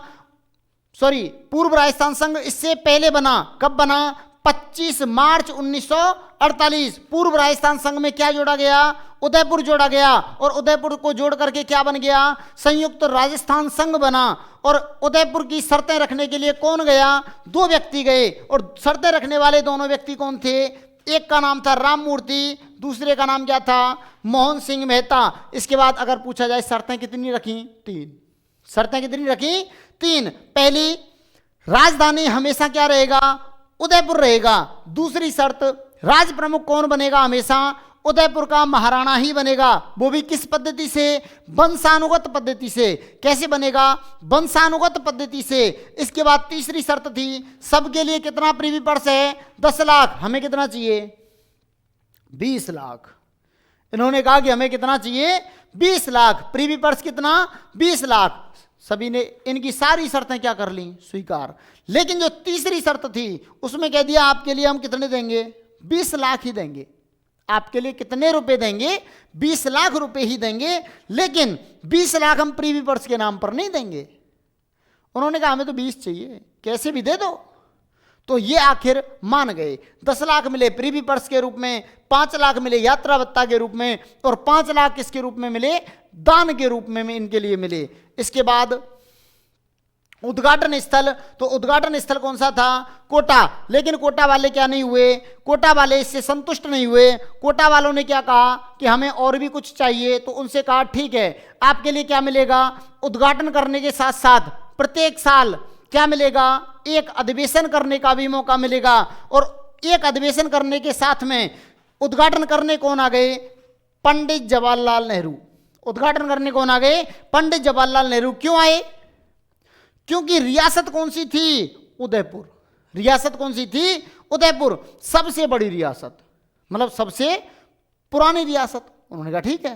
पूर्व राजस्थान संघ इससे पहले बना। कब बना? 25 मार्च 1948। पूर्व राजस्थान संघ में क्या जोड़ा गया? उदयपुर जोड़ा गया। और उदयपुर को जोड़ करके क्या बन गया? संयुक्त राजस्थान संघ बना। और उदयपुर की शर्तें रखने के लिए कौन गया? 2 व्यक्ति गए। और शर्तें रखने वाले दोनों व्यक्ति कौन थे? एक का नाम था राममूर्ति, दूसरे का नाम क्या था? मोहन सिंह मेहता। इसके बाद अगर पूछा जाए शर्तें कितनी रखी? 3। शर्तें कितनी रखी? 3। पहली, राजधानी हमेशा क्या रहेगा? उदयपुर रहेगा। दूसरी शर्त, राज प्रमुख कौन बनेगा? हमेशा उदयपुर का महाराणा ही बनेगा। वो भी किस पद्धति से? वंशानुगत पद्धति से। कैसे बनेगा? वंशानुगत पद्धति से। इसके बाद तीसरी शर्त थी, सबके लिए कितना प्रीवी पर्स है? 10 लाख। हमें कितना चाहिए? 20 लाख। इन्होंने कहा कि हमें कितना चाहिए? 20 लाख। प्रीवी पर्स कितना? 20 लाख। सभी ने इनकी सारी शर्तें क्या कर ली? स्वीकार। लेकिन जो तीसरी शर्त थी उसमें कह दिया आपके लिए हम कितने देंगे? 20 लाख ही देंगे। आपके लिए कितने रुपए देंगे? 20 लाख रुपए ही देंगे। लेकिन 20 लाख हम प्रीवी पर्स के नाम पर नहीं देंगे। उन्होंने कहा हमें तो 20 चाहिए, कैसे भी दे दो। तो ये आखिर मान गए। 10 लाख मिले प्रीवी पर्स के रूप में, 5 लाख मिले यात्रा भत्ता के रूप में, और 5 लाख किसके रूप में मिले? दान के रूप में इनके लिए मिले। इसके बाद उद्घाटन स्थल, तो उद्घाटन स्थल कौन सा था? कोटा। लेकिन कोटा वाले क्या नहीं हुए? कोटा वाले इससे संतुष्ट नहीं हुए। कोटा वालों ने क्या कहा कि हमें और भी कुछ चाहिए। तो उनसे कहा ठीक है, आपके लिए क्या मिलेगा? उद्घाटन करने के साथ साथ प्रत्येक साल क्या मिलेगा? एक अधिवेशन करने का भी मौका मिलेगा। और एक अधिवेशन करने के साथ में उद्घाटन करने कौन आ गए? पंडित जवाहरलाल नेहरू। उद्घाटन करने कौन आ गए? पंडित जवाहरलाल नेहरू। क्यों आए? क्योंकि रियासत कौन सी थी? उदयपुर। रियासत कौन सी थी? उदयपुर। सबसे बड़ी रियासत, मतलब सबसे पुरानी रियासत। उन्होंने कहा ठीक है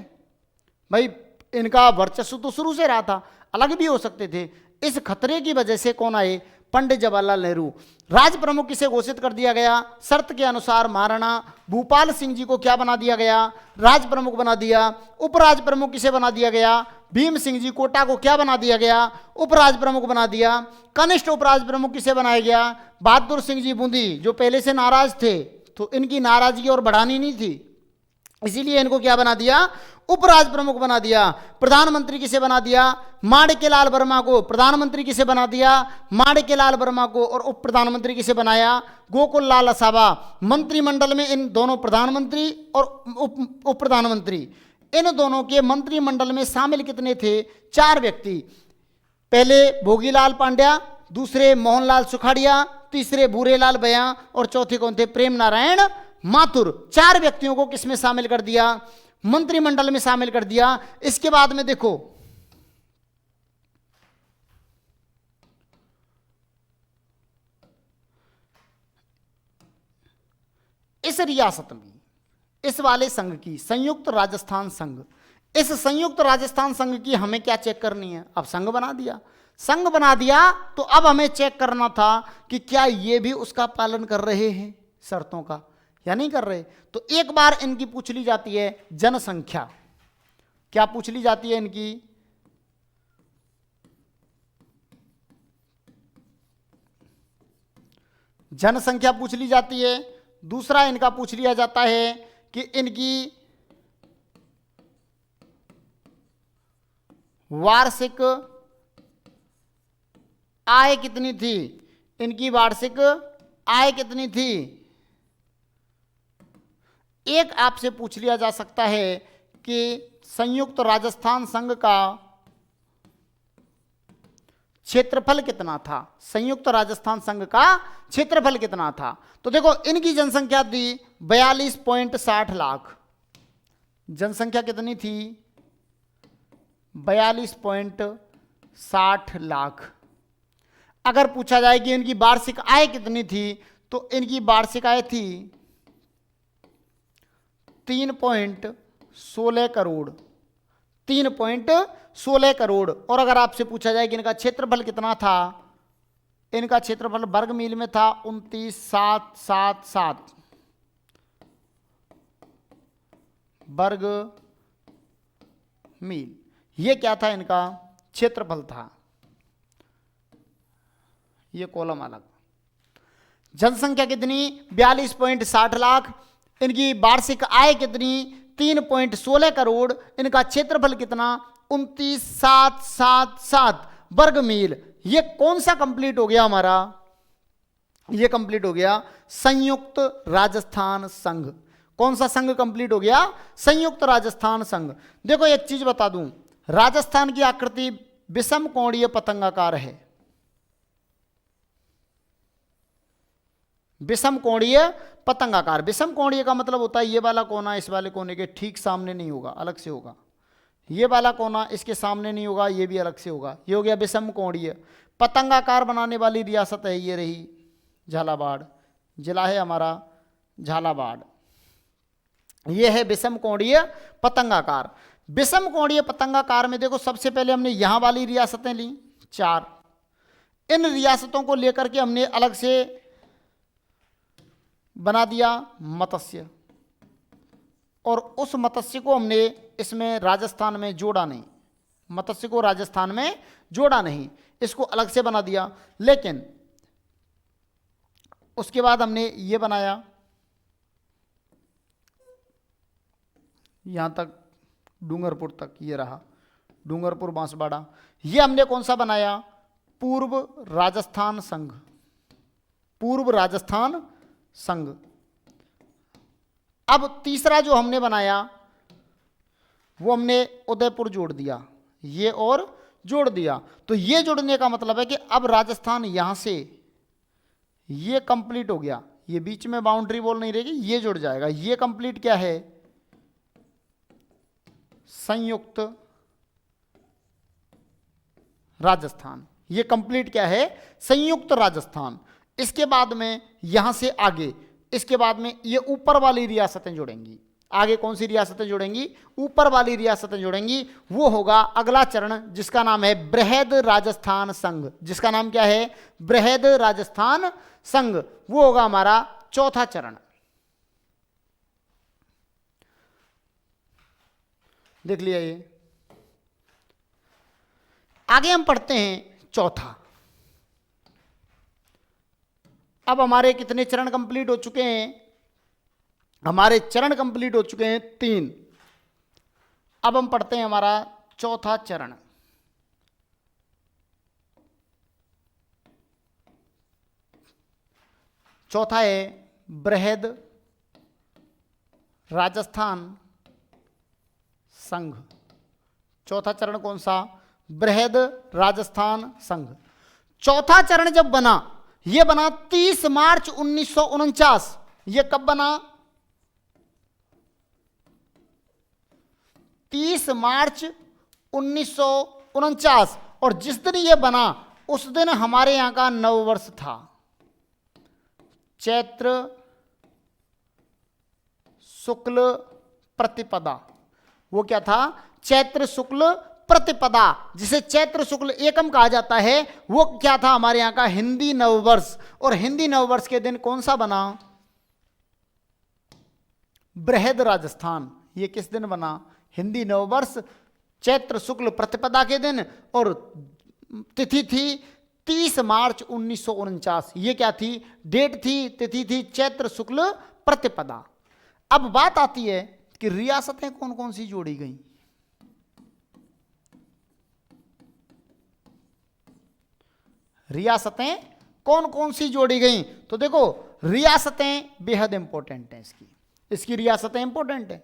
भाई, इनका वर्चस्व तो शुरू से रहा था, अलग भी हो सकते थे। इस खतरे की वजह से कौन आए? पंडित जवाहरलाल नेहरू। राज प्रमुख किसे घोषित कर दिया गया? शर्त के अनुसार महाराणा भूपाल सिंह जी को क्या बना दिया गया? राज प्रमुख बना दिया। उपराज प्रमुख किसे बना दिया गया? भीम सिंह जी कोटा को क्या बना दिया गया? उपराज प्रमुख बना दिया। कनिष्ठ उपराज प्रमुख किसे बनाया गया? बहादुर सिंह जी बूंदी, जो पहले से नाराज थे, तो इनकी नाराजगी और बढ़ानी नहीं थी, इसीलिए इनको क्या बना दिया? उपराज प्रमुख बना दिया। प्रधानमंत्री किसे बना दिया? माणिक्यलाल वर्मा को। प्रधानमंत्री किसे बना दिया? माणिक्यलाल वर्मा को। और उप प्रधानमंत्री किसे बनाया? गोकुल लाल असावा। मंत्रिमंडल में इन दोनों, प्रधानमंत्री और उप प्रधानमंत्री, इन दोनों के मंत्रिमंडल में शामिल कितने थे? 4 व्यक्ति। पहले भोगीलाल पांड्या, दूसरे मोहनलाल सुखाड़िया, तीसरे भूरेलाल बया और चौथे कौन थे? प्रेम नारायण माथुर। 4 व्यक्तियों को किसमें शामिल कर दिया? मंत्रिमंडल में शामिल कर दिया। इसके बाद में देखो, इस रियासत में, इस वाले संघ की, संयुक्त राजस्थान संघ, इस संयुक्त राजस्थान संघ की हमें क्या चेक करनी है? अब संघ बना दिया, संघ बना दिया तो अब हमें चेक करना था कि क्या ये भी उसका पालन कर रहे हैं शर्तों का या नहीं कर रहे। तो एक बार इनकी पूछ ली जाती है जनसंख्या। क्या पूछ ली जाती है इनकी? जनसंख्या पूछ ली जाती है। दूसरा इनका पूछ लिया जाता है कि इनकी वार्षिक आय कितनी थी? इनकी वार्षिक आय कितनी थी? एक आपसे पूछ लिया जा सकता है कि संयुक्त राजस्थान संघ का क्षेत्रफल कितना था? संयुक्त राजस्थान संघ का क्षेत्रफल कितना था? तो देखो, इनकी जनसंख्या थी 42.60 लाख। जनसंख्या कितनी थी? 42.60 लाख। अगर पूछा जाए कि इनकी वार्षिक आय कितनी थी, तो इनकी वार्षिक आय थी 3.16 करोड़। 3.16 करोड़। और अगर आपसे पूछा जाए कि इनका क्षेत्रफल कितना था, इनका क्षेत्रफल वर्ग मील में था 29,777 वर्ग मील। ये क्या था? इनका क्षेत्रफल था। ये कॉलम अलग। जनसंख्या कितनी? 42.60 लाख। इनकी वार्षिक आय कितनी? 3.16 करोड़। इनका क्षेत्रफल कितना? 29,777 वर्ग मील। ये कौन सा कंप्लीट हो गया हमारा? ये कंप्लीट हो गया संयुक्त राजस्थान संघ। कौन सा संघ कंप्लीट हो गया? संयुक्त राजस्थान संघ। देखो, एक चीज बता दूं, राजस्थान की आकृति विषम कोणीय पतंगाकार है। विषम कोणीय पतंगाकार। विषम कोणीय का मतलब होता है ये वाला कोना इस वाले कोने के ठीक सामने नहीं होगा, अलग से होगा। ये वाला कोना इसके सामने नहीं होगा, ये भी अलग से होगा। ये हो गया विषम कोणीय। पतंगाकार बनाने वाली रियासत है ये रही झालावाड़। जिला है हमारा झालावाड़। ये है विषम कोणीय पतंगाकार। विषम कोणीय पतंगाकार में देखो, सबसे पहले हमने यहां वाली रियासतें ली 4। इन रियासतों को लेकर के हमने अलग से बना दिया मत्स्य, और उस मत्स्य को हमने इसमें राजस्थान में जोड़ा नहीं। मत्स्य को राजस्थान में जोड़ा नहीं, इसको अलग से बना दिया। लेकिन उसके बाद हमने ये बनाया, यहां तक डूंगरपुर तक, ये रहा डूंगरपुर बांसवाड़ा। ये हमने कौन सा बनाया? पूर्व राजस्थान संघ। पूर्व राजस्थान संघ। अब तीसरा जो हमने बनाया वो हमने उदयपुर जोड़ दिया, ये और जोड़ दिया। तो ये जोड़ने का मतलब है कि अब राजस्थान यहां से ये कंप्लीट हो गया, ये बीच में बाउंड्री वॉल नहीं रहेगी, ये जुड़ जाएगा। ये कंप्लीट क्या है? संयुक्त राजस्थान। ये कंप्लीट क्या है? संयुक्त राजस्थान। इसके बाद में यहां से आगे, इसके बाद में ये ऊपर वाली रियासतें जुड़ेंगी। आगे कौन सी रियासतें जुड़ेंगी? ऊपर वाली रियासतें जुड़ेंगी। वो होगा अगला चरण, जिसका नाम है बृहद राजस्थान संघ। जिसका नाम क्या है? बृहद राजस्थान संघ। वो होगा हमारा चौथा चरण। देख लिया ये। आगे हम पढ़ते हैं चौथा। अब हमारे कितने चरण कंप्लीट हो चुके हैं? हमारे चरण कंप्लीट हो चुके हैं 3। अब हम पढ़ते हैं हमारा चौथा चरण। चौथा है बृहद राजस्थान संघ। चौथा चरण कौन सा? बृहद राजस्थान संघ। चौथा चरण जब बना, यह बना 30 मार्च 1949। यह कब बना? 30 मार्च 1949। और जिस दिन यह बना उस दिन हमारे यहां का नववर्ष था, चैत्र शुक्ल प्रतिपदा। वो क्या था? चैत्र शुक्ल प्रतिपदा, जिसे चैत्र शुक्ल एकम कहा जाता है। वो क्या था? हमारे यहां का हिंदी नववर्ष। और हिंदी नववर्ष के दिन कौन सा बना? बृहद राजस्थान। ये किस दिन बना? हिंदी नववर्ष चैत्र शुक्ल प्रतिपदा के दिन। और तिथि थी 30 मार्च 1949। ये क्या थी? डेट थी, तिथि थी चैत्र शुक्ल प्रतिपदा। अब बात आती है कि रियासतें कौन कौन सी जोड़ी गई। रियासतें कौन कौन सी जोड़ी गई? तो देखो, रियासतें बेहद इंपॉर्टेंट हैं। इसकी रियासतें इंपॉर्टेंट है।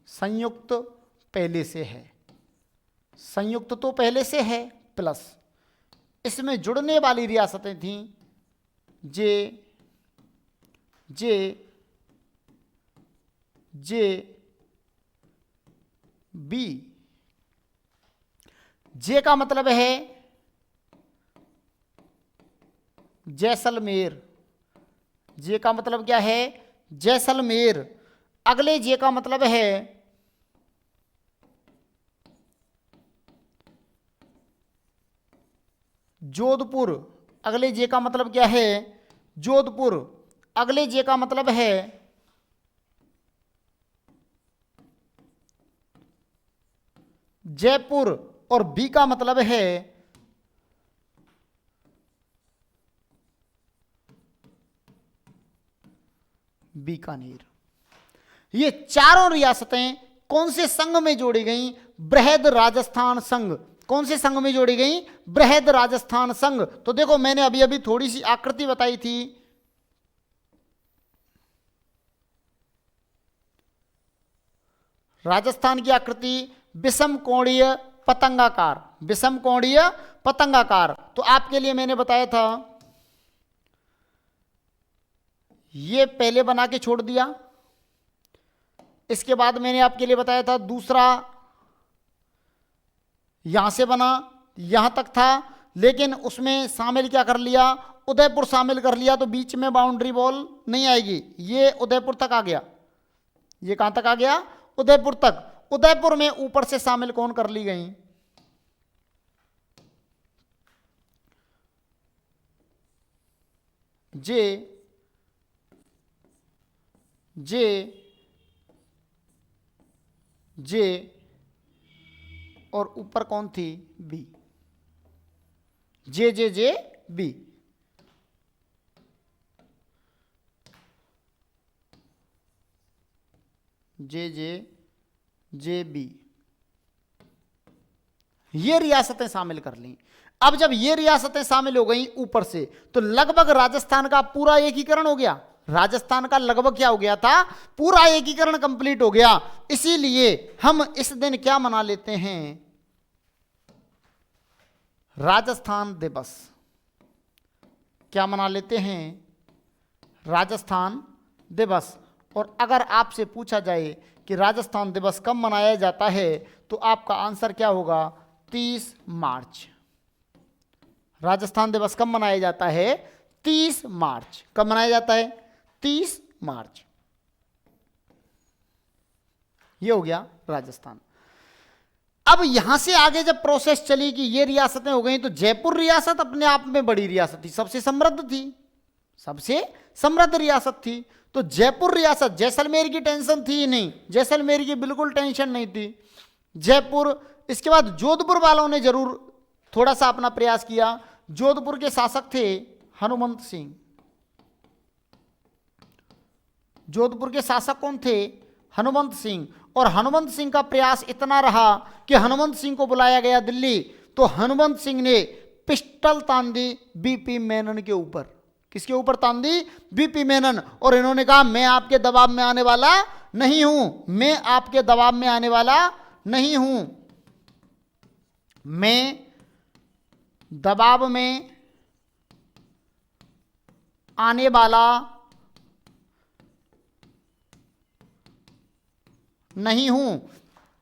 संयुक्त पहले से है, संयुक्त तो पहले से है, प्लस इसमें जुड़ने वाली रियासतें थीं जे जे जे बी। जे का मतलब है जैसलमेर। जे का मतलब क्या है? जैसलमेर। अगले जे का मतलब है जोधपुर। अगले जे का मतलब क्या है? जोधपुर। अगले जे का मतलब है जयपुर। और बी का मतलब है बीकानेर। ये चारों रियासतें कौन से संघ में जोड़ी गई? बृहद राजस्थान संघ। कौन से संघ में जोड़ी गई? बृहद राजस्थान संघ। तो देखो, मैंने अभी अभी थोड़ी सी आकृति बताई थी। राजस्थान की आकृति विषम कोणीय पतंगाकार। विषम कोणीय पतंगाकार। तो आपके लिए मैंने बताया था, ये पहले बना के छोड़ दिया। इसके बाद मैंने आपके लिए बताया था दूसरा यहां से बना, यहां तक था, लेकिन उसमें शामिल क्या कर लिया? उदयपुर शामिल कर लिया। तो बीच में बाउंड्री वॉल नहीं आएगी। ये उदयपुर तक आ गया। ये कहां तक आ गया? उदयपुर तक। उदयपुर में ऊपर से शामिल कौन कर ली गई? जे जे जे और ऊपर कौन थी? बी। जे जे जे बी। जे जे जे बी। ये रियासतें शामिल कर ली। अब जब ये रियासतें शामिल हो गई ऊपर से, तो लगभग राजस्थान का पूरा एकीकरण हो गया। राजस्थान का लगभग क्या हो गया था? पूरा एकीकरण कंप्लीट हो गया। इसीलिए हम इस दिन क्या मना लेते हैं? राजस्थान दिवस। क्या मना लेते हैं? राजस्थान दिवस। और अगर आपसे पूछा जाए कि राजस्थान दिवस कब मनाया जाता है, तो आपका आंसर क्या होगा? 30 मार्च। राजस्थान दिवस कब मनाया जाता है? 30 मार्च। कब मनाया जाता है? 30 मार्च। ये हो गया राजस्थान। अब यहां से आगे जब प्रोसेस चली कि ये रियासतें हो गई, तो जयपुर रियासत अपने आप में बड़ी रियासत थी, सबसे समृद्ध थी, सबसे समृद्ध रियासत थी। तो जयपुर रियासत, जैसलमेर की टेंशन थी ही नहीं, जैसलमेर की बिल्कुल टेंशन नहीं थी। जयपुर, इसके बाद जोधपुर वालों ने जरूर थोड़ा सा अपना प्रयास किया। जोधपुर के शासक थे हनुमंत सिंह। जोधपुर के शासक कौन थे? हनुमंत सिंह। और हनुमंत सिंह का प्रयास इतना रहा कि हनुमंत सिंह को बुलाया गया दिल्ली, तो हनुमंत सिंह ने पिस्टल तान दी बीपी मेनन के ऊपर। किसके ऊपर तान दी? बीपी मेनन। और इन्होंने कहा मैं आपके दबाव में आने वाला नहीं हूं, मैं आपके दबाव में आने वाला नहीं हूं, मैं दबाव में आने वाला नहीं हूं,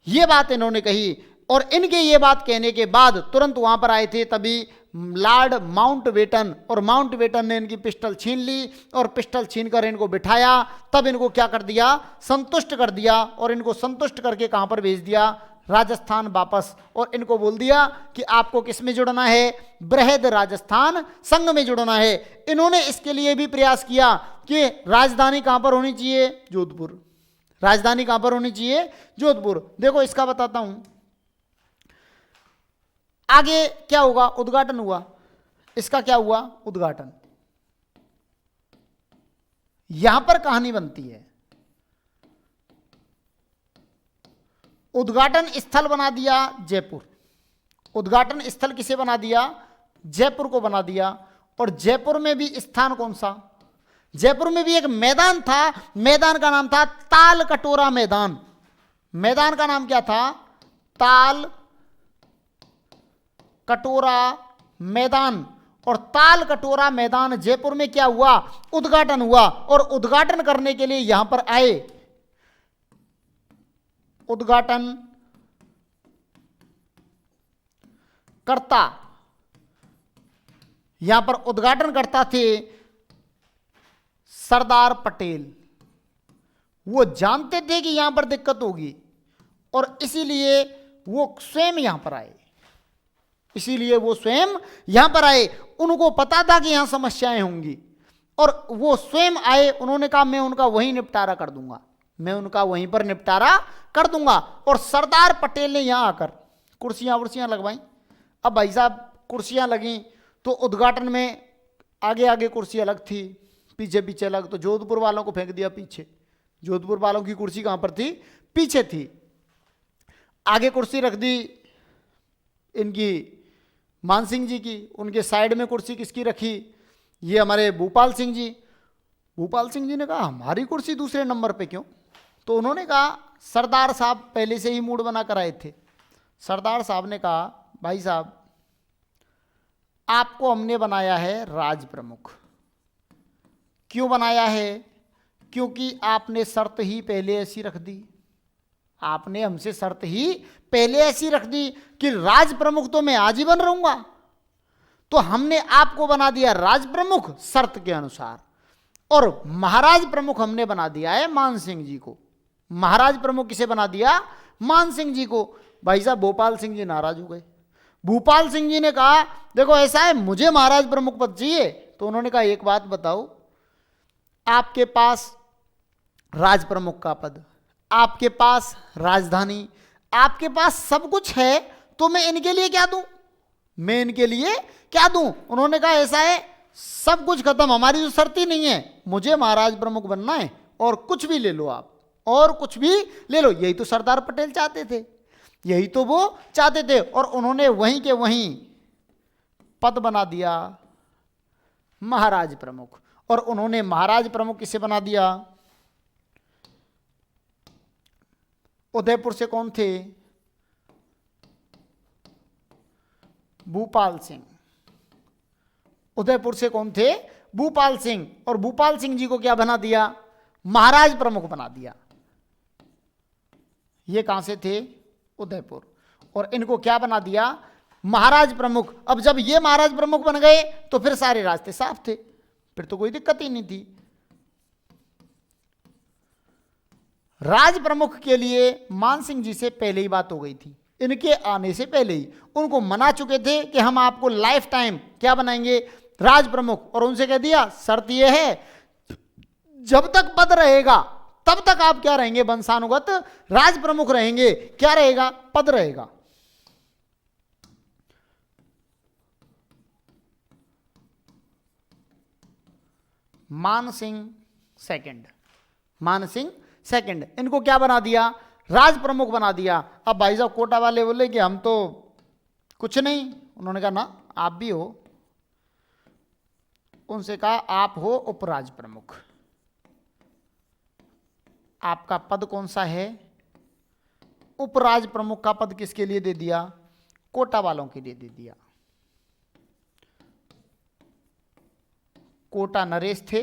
ये बात इन्होंने कही। और इनके ये बात कहने के बाद तुरंत वहां पर आए थे तभी लॉर्ड माउंटबेटन, और माउंटबेटन ने इनकी पिस्टल छीन ली और पिस्टल छीनकर इनको बिठाया। तब इनको क्या कर दिया? संतुष्ट कर दिया। और इनको संतुष्ट करके कहां पर भेज दिया? राजस्थान वापस। और इनको बोल दिया कि आपको किस में जुड़ना है? बृहद राजस्थान संघ में जुड़ना है। इन्होंने इसके लिए भी प्रयास किया कि राजधानी कहां पर होनी चाहिए? जोधपुर। राजधानी कहां पर होनी चाहिए? जोधपुर। देखो इसका बताता हूं आगे क्या होगा। उद्घाटन हुआ, इसका क्या हुआ? उद्घाटन। यहां पर कहानी बनती है। उद्घाटन स्थल बना दिया जयपुर। उद्घाटन स्थल किसे बना दिया? जयपुर को बना दिया। और जयपुर में भी स्थान कौन सा? जयपुर में भी एक मैदान था, मैदान का नाम था ताल कटोरा मैदान। मैदान का नाम क्या था? ताल कटोरा मैदान। और ताल कटोरा मैदान जयपुर में क्या हुआ? उद्घाटन हुआ। और उद्घाटन करने के लिए यहां पर आए उद्घाटन करता, यहां पर उद्घाटन करता थे सरदार पटेल। वो जानते थे कि यहां पर दिक्कत होगी और इसीलिए वो स्वयं यहां पर आए। इसीलिए वो स्वयं यहां पर आए। उनको पता था कि यहां समस्याएं होंगी और वो स्वयं आए। उन्होंने कहा मैं उनका वहीं निपटारा कर दूंगा, मैं उनका वहीं पर निपटारा कर दूंगा। और सरदार पटेल ने यहां आकर कुर्सियां वुर्सियां लगवाई। अब भाई साहब कुर्सियां लगी तो उद्घाटन में आगे आगे कुर्सी अलग थी, पीछे पीछे अलग। तो जोधपुर वालों को फेंक दिया पीछे। जोधपुर वालों की कुर्सी कहां पर थी? पीछे थी। आगे कुर्सी रख दी इनकी मान सिंह जी की। उनके साइड में कुर्सी किसकी रखी? ये हमारे भूपाल सिंह जी। भूपाल सिंह जी ने कहा हमारी कुर्सी दूसरे नंबर पे क्यों? तो उन्होंने कहा सरदार साहब पहले से ही मूड बना कर आए थे। सरदार साहब ने कहा भाई साहब आपको हमने बनाया है राज प्रमुख। क्यों बनाया है? क्योंकि आपने शर्त ही पहले ऐसी रख दी। आपने हमसे शर्त ही पहले ऐसी रख दी कि राज प्रमुख तो मैं आजीवन रहूंगा, तो हमने आपको बना दिया राज प्रमुख शर्त के अनुसार। और महाराज प्रमुख हमने बना दिया है मान सिंह जी को। महाराज प्रमुख किसे बना दिया? मान सिंह जी को। भाई साहब भोपाल सिंह जी नाराज हो गए। भूपाल सिंह जी ने कहा देखो ऐसा है मुझे महाराज प्रमुख पद चाहिए। तो उन्होंने कहा एक बात बताओ, आपके पास राज प्रमुख का पद, आपके पास राजधानी, आपके पास सब कुछ है, तो मैं इनके लिए क्या दूं? मैं इनके लिए क्या दूं? उन्होंने कहा ऐसा है सब कुछ खत्म, हमारी तो शर्त ही नहीं है, मुझे महाराज प्रमुख बनना है और कुछ भी ले लो आप, और कुछ भी ले लो। यही तो सरदार पटेल चाहते थे, यही तो वो चाहते थे। और उन्होंने वहीं के वहीं पद बना दिया महाराज प्रमुख। और उन्होंने महाराज प्रमुख किसे बना दिया? उदयपुर से कौन थे? भूपाल सिंह। उदयपुर से कौन थे? भूपाल सिंह। और भूपाल सिंह जी को क्या बना दिया? महाराज प्रमुख बना दिया। ये कहां से थे? उदयपुर। और इनको क्या बना दिया? महाराज प्रमुख। अब जब ये महाराज प्रमुख बन गए तो फिर सारे रास्ते साफ थे, फिर तो कोई दिक्कत ही नहीं थी। राज प्रमुख के लिए मान सिंह जी से पहले ही बात हो गई थी, इनके आने से पहले ही उनको मना चुके थे कि हम आपको लाइफ टाइम क्या बनाएंगे, राज प्रमुख। और उनसे कह दिया शर्त यह है जब तक पद रहेगा तब तक आप क्या रहेंगे, वंशानुगत राज प्रमुख रहेंगे। क्या रहेगा, पद रहेगा। मान सिंह सेकंड इनको क्या बना दिया, राज प्रमुख बना दिया। अब भाई साहब कोटा वाले बोले कि हम तो कुछ नहीं, उन्होंने कहा ना आप भी हो। उनसे कहा आप हो उपराज प्रमुख, आपका पद कौन सा है, उपराज प्रमुख का पद किसके लिए दे दिया, कोटा वालों के लिए दे दिया। कोटा नरेश थे,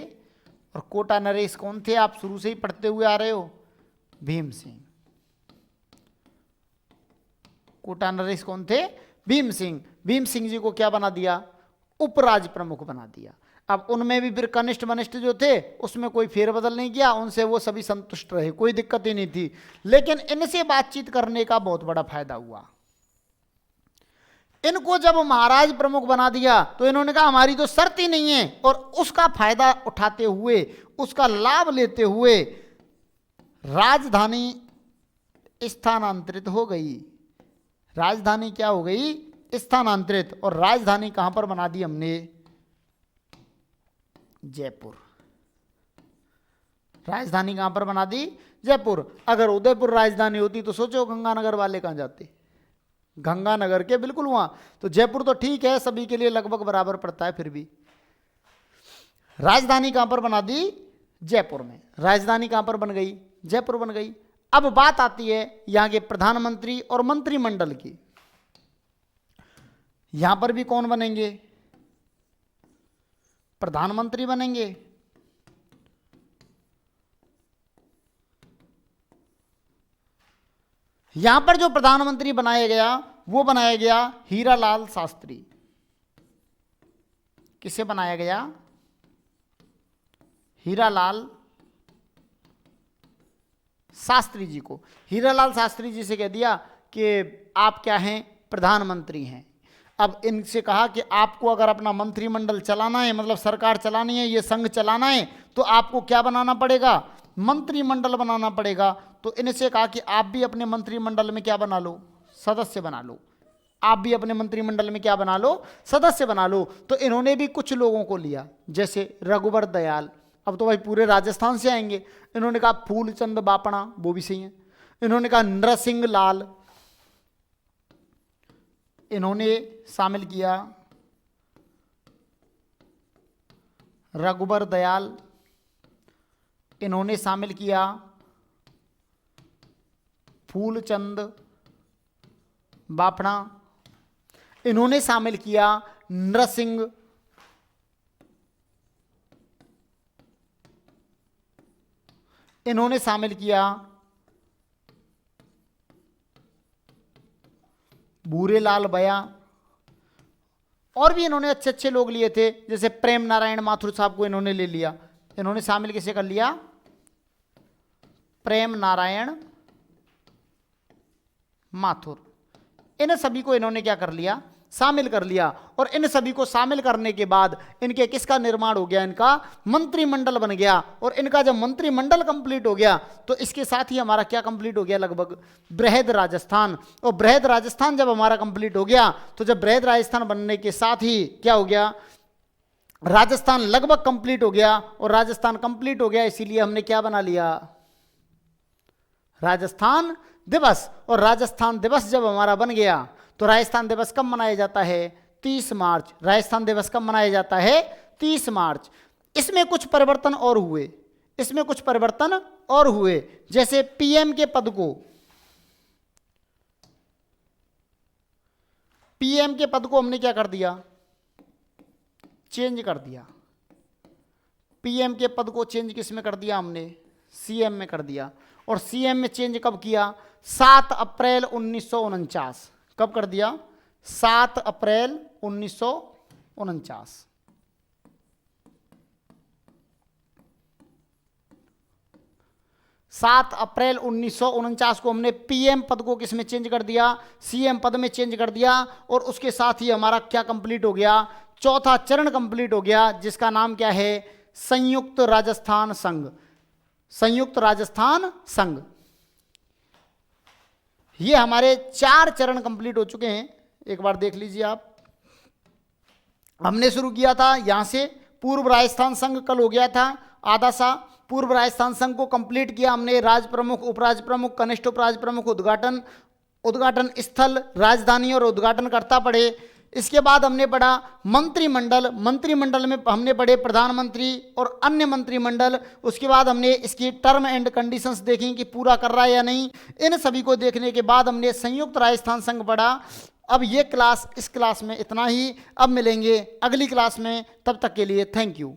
और कोटा नरेश कौन थे, आप शुरू से ही पढ़ते हुए आ रहे हो, भीम सिंह। कोटा नरेश कौन थे, भीम सिंह। भीम सिंह जी को क्या बना दिया, उपराज प्रमुख बना दिया। अब उनमें भी फिर कनिष्ठ वनिष्ठ जो थे उसमें कोई फेरबदल नहीं किया, उनसे वो सभी संतुष्ट रहे, कोई दिक्कत ही नहीं थी। लेकिन इनसे बातचीत करने का बहुत बड़ा फायदा हुआ। इनको जब महाराज प्रमुख बना दिया तो इन्होंने कहा हमारी तो शर्त ही नहीं है, और उसका फायदा उठाते हुए, उसका लाभ लेते हुए राजधानी स्थानांतरित हो गई। राजधानी क्या हो गई, स्थानांतरित। और राजधानी कहां पर बना दी हमने, जयपुर। राजधानी कहां पर बना दी, जयपुर। अगर उदयपुर राजधानी होती तो सोचो गंगानगर वाले कहां जाते, गंगानगर के बिल्कुल वहां। तो जयपुर तो ठीक है, सभी के लिए लगभग बराबर पड़ता है, फिर भी राजधानी कहां पर बना दी, जयपुर में। राजधानी कहां पर बन गई, जयपुर बन गई। अब बात आती है यहां के प्रधानमंत्री और मंत्रिमंडल की। यहां पर भी कौन बनेंगे, प्रधानमंत्री बनेंगे। यहां पर जो प्रधानमंत्री बनाया गया वो बनाया गया हीरालाल शास्त्री। किसे बनाया गया, हीरालाल शास्त्री जी को। हीरालाल शास्त्री जी से कह दिया कि आप क्या हैं, प्रधानमंत्री हैं। अब इनसे कहा कि आपको अगर अपना मंत्रिमंडल चलाना है, मतलब सरकार चलानी है, ये संघ चलाना है, तो आपको क्या बनाना पड़ेगा, मंत्रिमंडल बनाना पड़ेगा। तो इनसे कहा कि आप भी अपने मंत्रिमंडल में क्या बना लो, सदस्य बना लो। आप भी अपने मंत्रिमंडल में क्या बना लो, सदस्य बना लो। तो इन्होंने भी कुछ लोगों को लिया, जैसे रघुवर दयाल। अब तो भाई पूरे राजस्थान से आएंगे। इन्होंने कहा फूलचंद बापणा, वो भी सही है। इन्होंने कहा नरसिंह लाल, इन्होंने शामिल किया रघुवर दयाल, इन्होंने शामिल किया फूलचंद बापणा, इन्होंने शामिल किया नरसिंह, इन्होंने शामिल किया भूरेलाल बया। और भी इन्होंने अच्छे अच्छे लोग लिए थे, जैसे प्रेम नारायण माथुर साहब को इन्होंने ले लिया। इन्होंने शामिल किसे कर लिया, प्रेम नारायण माथुर। इन सभी को इन्होंने क्या कर लिया, शामिल कर लिया। और इन सभी को शामिल करने के बाद इनके किसका निर्माण हो गया, इनका मंत्रिमंडल बन गया। और इनका जब मंत्रिमंडल कंप्लीट हो गया तो इसके साथ ही हमारा क्या कंप्लीट हो गया, लगभग बृहद राजस्थान। और बृहद राजस्थान जब हमारा कंप्लीट हो गया, तो जब बृहद राजस्थान बनने के साथ ही क्या हो गया, राजस्थान लगभग कंप्लीट हो गया। और राजस्थान कंप्लीट हो गया इसीलिए हमने क्या बना लिया, राजस्थान दिवस। और राजस्थान दिवस जब हमारा बन गया तो राजस्थान दिवस कब मनाया जाता है, 30 मार्च। राजस्थान दिवस कब मनाया जाता है, 30 मार्च। इसमें कुछ परिवर्तन और हुए, इसमें कुछ परिवर्तन और हुए। जैसे पीएम के पद को, पीएम के पद को हमने क्या कर दिया, चेंज कर दिया। पीएम के पद को चेंज किस में कर दिया हमने, सीएम में कर दिया। और सीएम में चेंज कब किया, 7 अप्रैल 1949। कब कर दिया, 7 अप्रैल 1949। 7 अप्रैल 1949 को हमने पीएम पद को किस में चेंज कर दिया, सीएम पद में चेंज कर दिया। और उसके साथ ही हमारा क्या कंप्लीट हो गया, चौथा चरण कंप्लीट हो गया, जिसका नाम क्या है, संयुक्त राजस्थान संघ। संयुक्त राजस्थान संघ। ये हमारे 4 चरण कंप्लीट हो चुके हैं। एक बार देख लीजिए आप। हमने शुरू किया था यहां से, पूर्व राजस्थान संघ कल हो गया था आधा सा। पूर्व राजस्थान संघ को कंप्लीट किया हमने, राज प्रमुख, उपराज प्रमुख, कनिष्ठ उपराज प्रमुख, उद्घाटन, उद्घाटन स्थल, राजधानी और उद्घाटनकर्ता पढ़े। इसके बाद हमने पढ़ा मंत्रिमंडल। मंत्रिमंडल में हमने पढ़े प्रधानमंत्री और अन्य मंत्रिमंडल। उसके बाद हमने इसकी टर्म एंड कंडीशंस देखी कि पूरा कर रहा है या नहीं। इन सभी को देखने के बाद हमने संयुक्त राजस्थान संघ पढ़ा। अब ये क्लास, इस क्लास में इतना ही। अब मिलेंगे अगली क्लास में, तब तक के लिए थैंक यू।